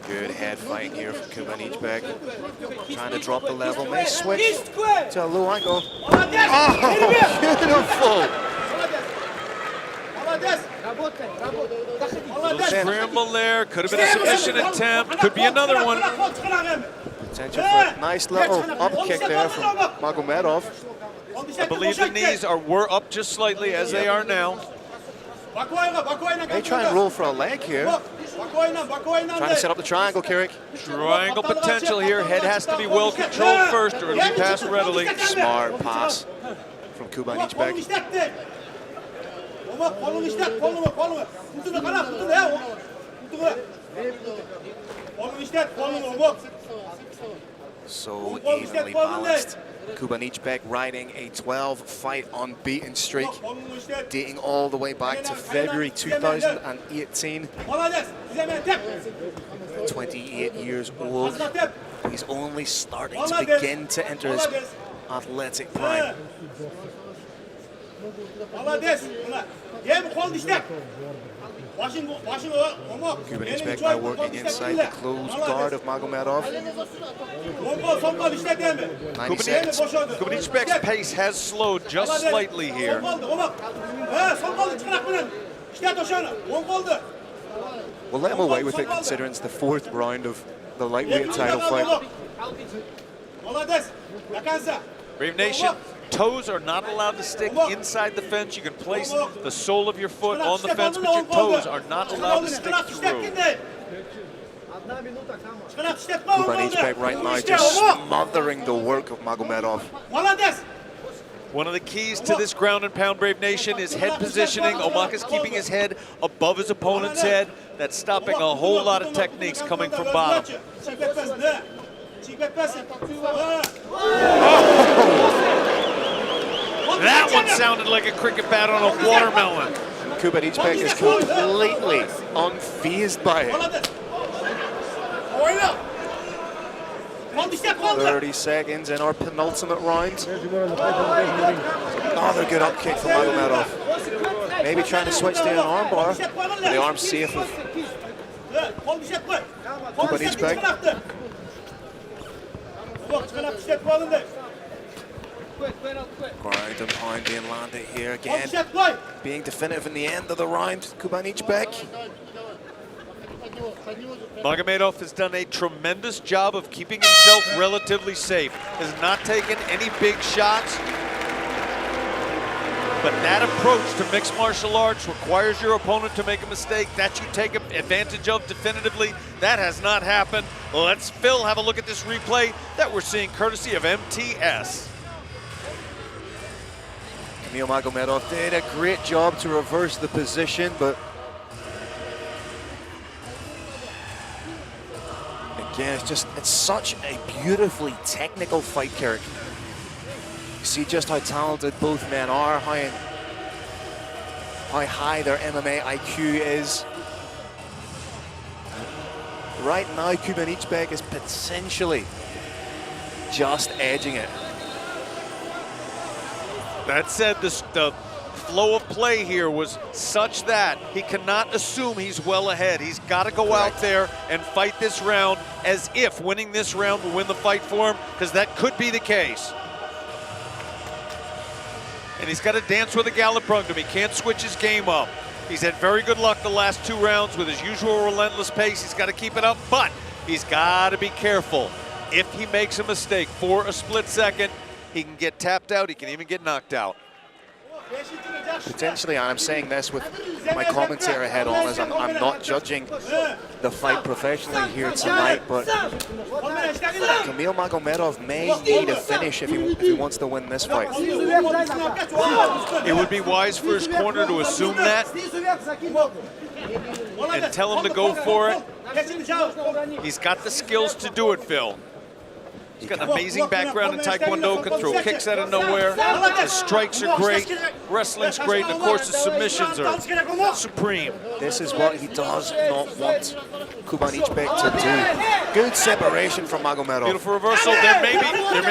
Good head fight here from Kubanychbek. Trying to drop the level, may switch to a low angle. Oh, beautiful! Little scramble there, could have been a submission attempt, could be another one. Potential for a nice little up kick there from Magomedov. I believe the knees were up just slightly as they are now. May try and roll for a leg here. Trying to set up the triangle, Kyrgyz. Triangle potential here. Head has to be well controlled first or it'll be passed readily. Smart pass from Kubanychbek. So evenly balanced. Kubanychbek riding a 12-fight unbeaten streak, dating all the way back to February 2018. 28 years old. He's only starting to begin to enter his athletic prime. Kubanychbek now working inside the closed guard of Magomedov. 90 seconds. Kubanychbek's pace has slowed just slightly here. We'll let him away with it considering it's the 4th round of the lightweight title fight. Brave Nation, toes are not allowed to stick inside the fence. You can place the sole of your foot on the fence, but your toes are not allowed to stick through. Kubanychbek right now just smothering the work of Magomedov. One of the keys to this ground and pound, Brave Nation, is head positioning. Omaka's keeping his head above his opponent's head. That's stopping a whole lot of techniques coming from bottom. That one sounded like a cricket bat on a watermelon. Kubanychbek is completely unfazed by it. 30 seconds in our penultimate round. Another good up kick from Magomedov. Maybe trying to switch to an armbar. The arm's safe of Kubanychbek. Ground and pound being landed here again. Being definitive in the end of the round, Kubanychbek. Magomedov has done a tremendous job of keeping himself relatively safe. Has not taken any big shots. But that approach to mixed martial arts requires your opponent to make a mistake that you take advantage of definitively. That has not happened. Let's, Phil, have a look at this replay that we're seeing courtesy of MTS. Kamil Magomedov did a great job to reverse the position, but again, it's such a beautifully technical fight, Kirk. You see just how talented both men are, how high their MMA IQ is. Right now, Kubanychbek is potentially just edging it. That said, the flow of play here was such that he cannot assume he's well ahead. He's got to go out there and fight this round as if winning this round will win the fight for him, because that could be the case. And he's got to dance with a Gallopbrungdum. He can't switch his game up. He's had very good luck the last 2 rounds with his usual relentless pace. He's got to keep it up, but he's got to be careful. If he makes a mistake for a split second, he can get tapped out. He can even get knocked out. Potentially, and I'm saying this with my commentary head on, as I'm not judging the fight professionally here tonight, but Kamil Magomedov may need a finish if he wants to win this fight. It would be wise for his corner to assume that and tell him to go for it. He's got the skills to do it, Phil. He's got an amazing background in Taekwondo, can throw kicks out of nowhere. His strikes are great, wrestling's great, and of course his submissions are supreme. This is what he does not want Kubanychbek to do. Good separation from Magomedov. Beautiful reversal. There may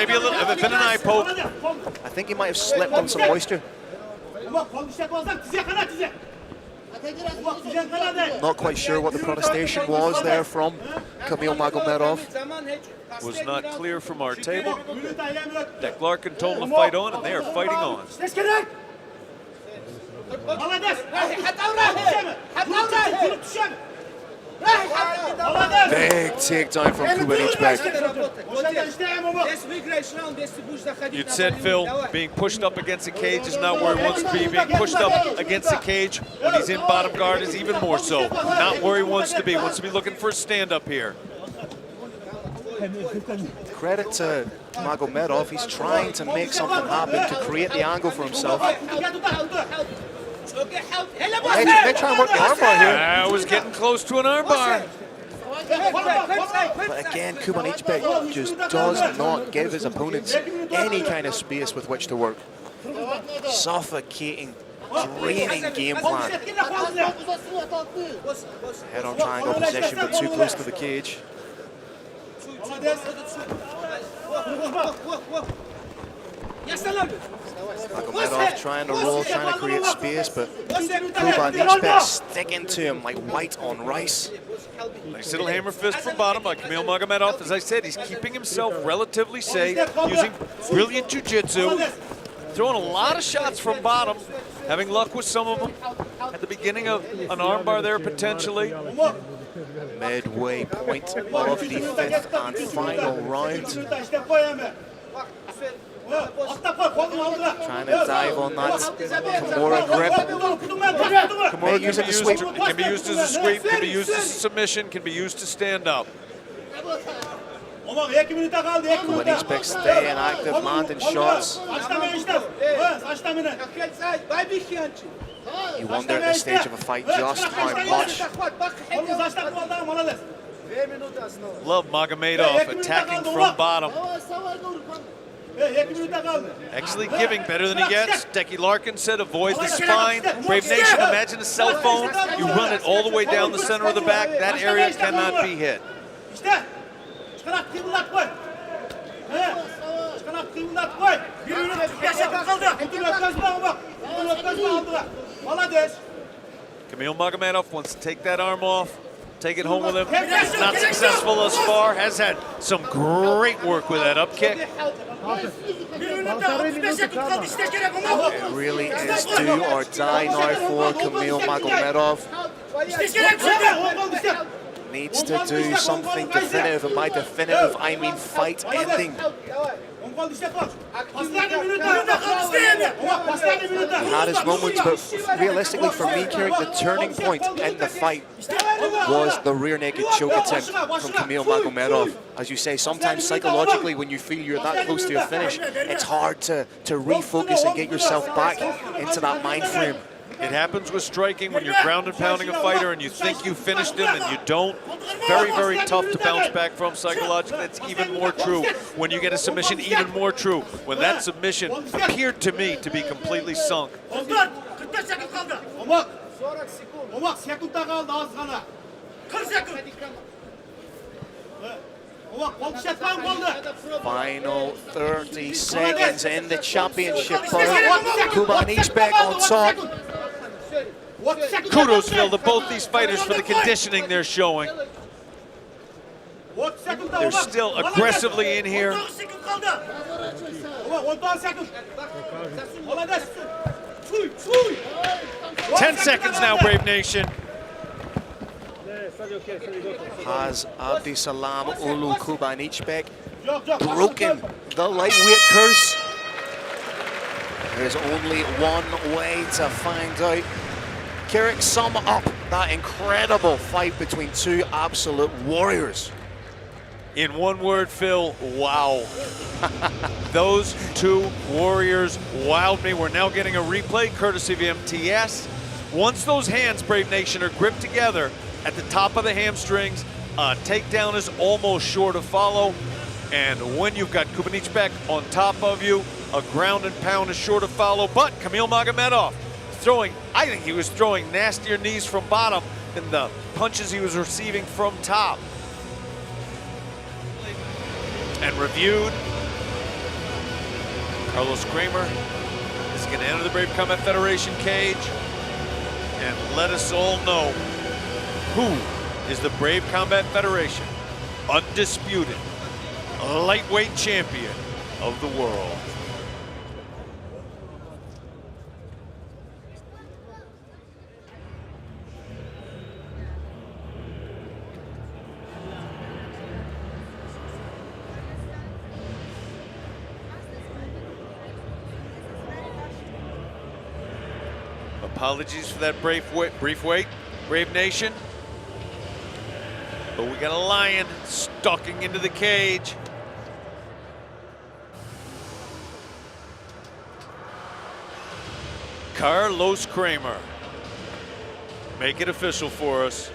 be a little, been an eye poke. I think he might have slipped on some moisture. Not quite sure what the protestation was there from Kamil Magomedov. Was not clear from our table. That Larkin told him to fight on, and they are fighting on. Big takedown from Kubanychbek. You'd said, Phil, being pushed up against a cage is not where he wants to be. Being pushed up against a cage when he's in bottom guard is even more so. Not where he wants to be. Wants to be looking for a stand-up here. Credit to Magomedov. He's trying to make something happen, to create the angle for himself. They try and work the armbar here. I was getting close to an armbar. But again, Kubanychbek just does not give his opponents any kind of space with which to work. Suffocating, draining game plan. Head on triangle position, but too close to the cage. Magomedov trying to roll, trying to create space, but Kubanychbek sticking to him like white on rice. Nice little hammer fist from bottom by Kamil Magomedov. As I said, he's keeping himself relatively safe, using brilliant jiu-jitsu, throwing a lot of shots from bottom, having luck with some of them. At the beginning of an armbar there, potentially. Midway point of the 5th and final round. Trying to dive on that Kimura grip. Kimura using the sweep. It can be used as a sweep, can be used as a submission, can be used to stand up. Kubanychbek staying active, landing shots. You wonder at this stage of a fight just how much. Love Magomedov attacking from bottom. Actually giving better than he gets. Decky Larkin said avoid the spine. Brave Nation, imagine a cell phone. You run it all the way down the center of the back. That area cannot be hit. Kamil Magomedov wants to take that arm off, take it home with him. He's not successful thus far. Has had some great work with that up kick. It really is do or die now for Kamil Magomedov. Needs to do something definitive, and by definitive I mean fight ending. He had his moments, but realistically for me, Kyrgyz, the turning point in the fight was the rear naked choke attempt from Kamil Magomedov. As you say, sometimes psychologically when you feel you're that close to your finish, it's hard to refocus and get yourself back into that mind frame. It happens with striking when you're ground and pounding a fighter and you think you finished him and you don't. Very, very tough to bounce back from psychologically. It's even more true when you get a submission, even more true when that submission appeared to me to be completely sunk. Final 30 seconds in the championship bout. Kubanychbek on top. Kudos, Phil, to both these fighters for the conditioning they're showing. They're still aggressively in here. 10 seconds now, Brave Nation. Has Abdisalam Uulu Kubanychbek broken the lightweight curse? There's only one way to find out. Kyrgyz, sum up that incredible fight between two absolute warriors. In one word, Phil, wow. Those two warriors wowed me. We're now getting a replay courtesy of MTS. Once those hands, Brave Nation, are gripped together at the top of the hamstrings, takedown is almost sure to follow. And when you've got Kubanychbek on top of you, a ground and pound is sure to follow. But Kamil Magomedov throwing, I think he was throwing nastier knees from bottom than the punches he was receiving from top. And reviewed, Carlos Kramer is going to enter the Brave Combat Federation cage and let us all know who is the Brave Combat Federation undisputed lightweight champion of the world. Apologies for that brief wait, Brave Nation. But we got a lion stalking into the cage. Carlos Kramer. Make it official for us.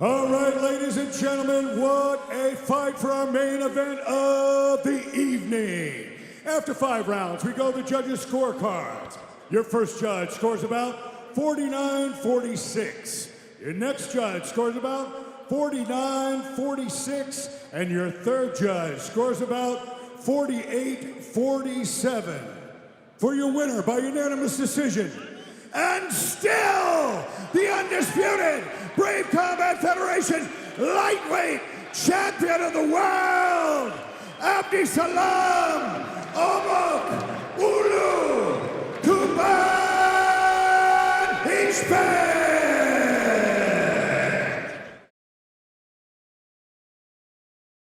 All right, ladies and gentlemen, what a fight for our main event of the evening. After 5 rounds, we go to the judges' scorecards. Your first judge scores about 49-46. Your next judge scores about 49-46. And your third judge scores about 48-47. For your winner by unanimous decision, and still the undisputed Brave Combat Federation lightweight champion of the world, Abdisalam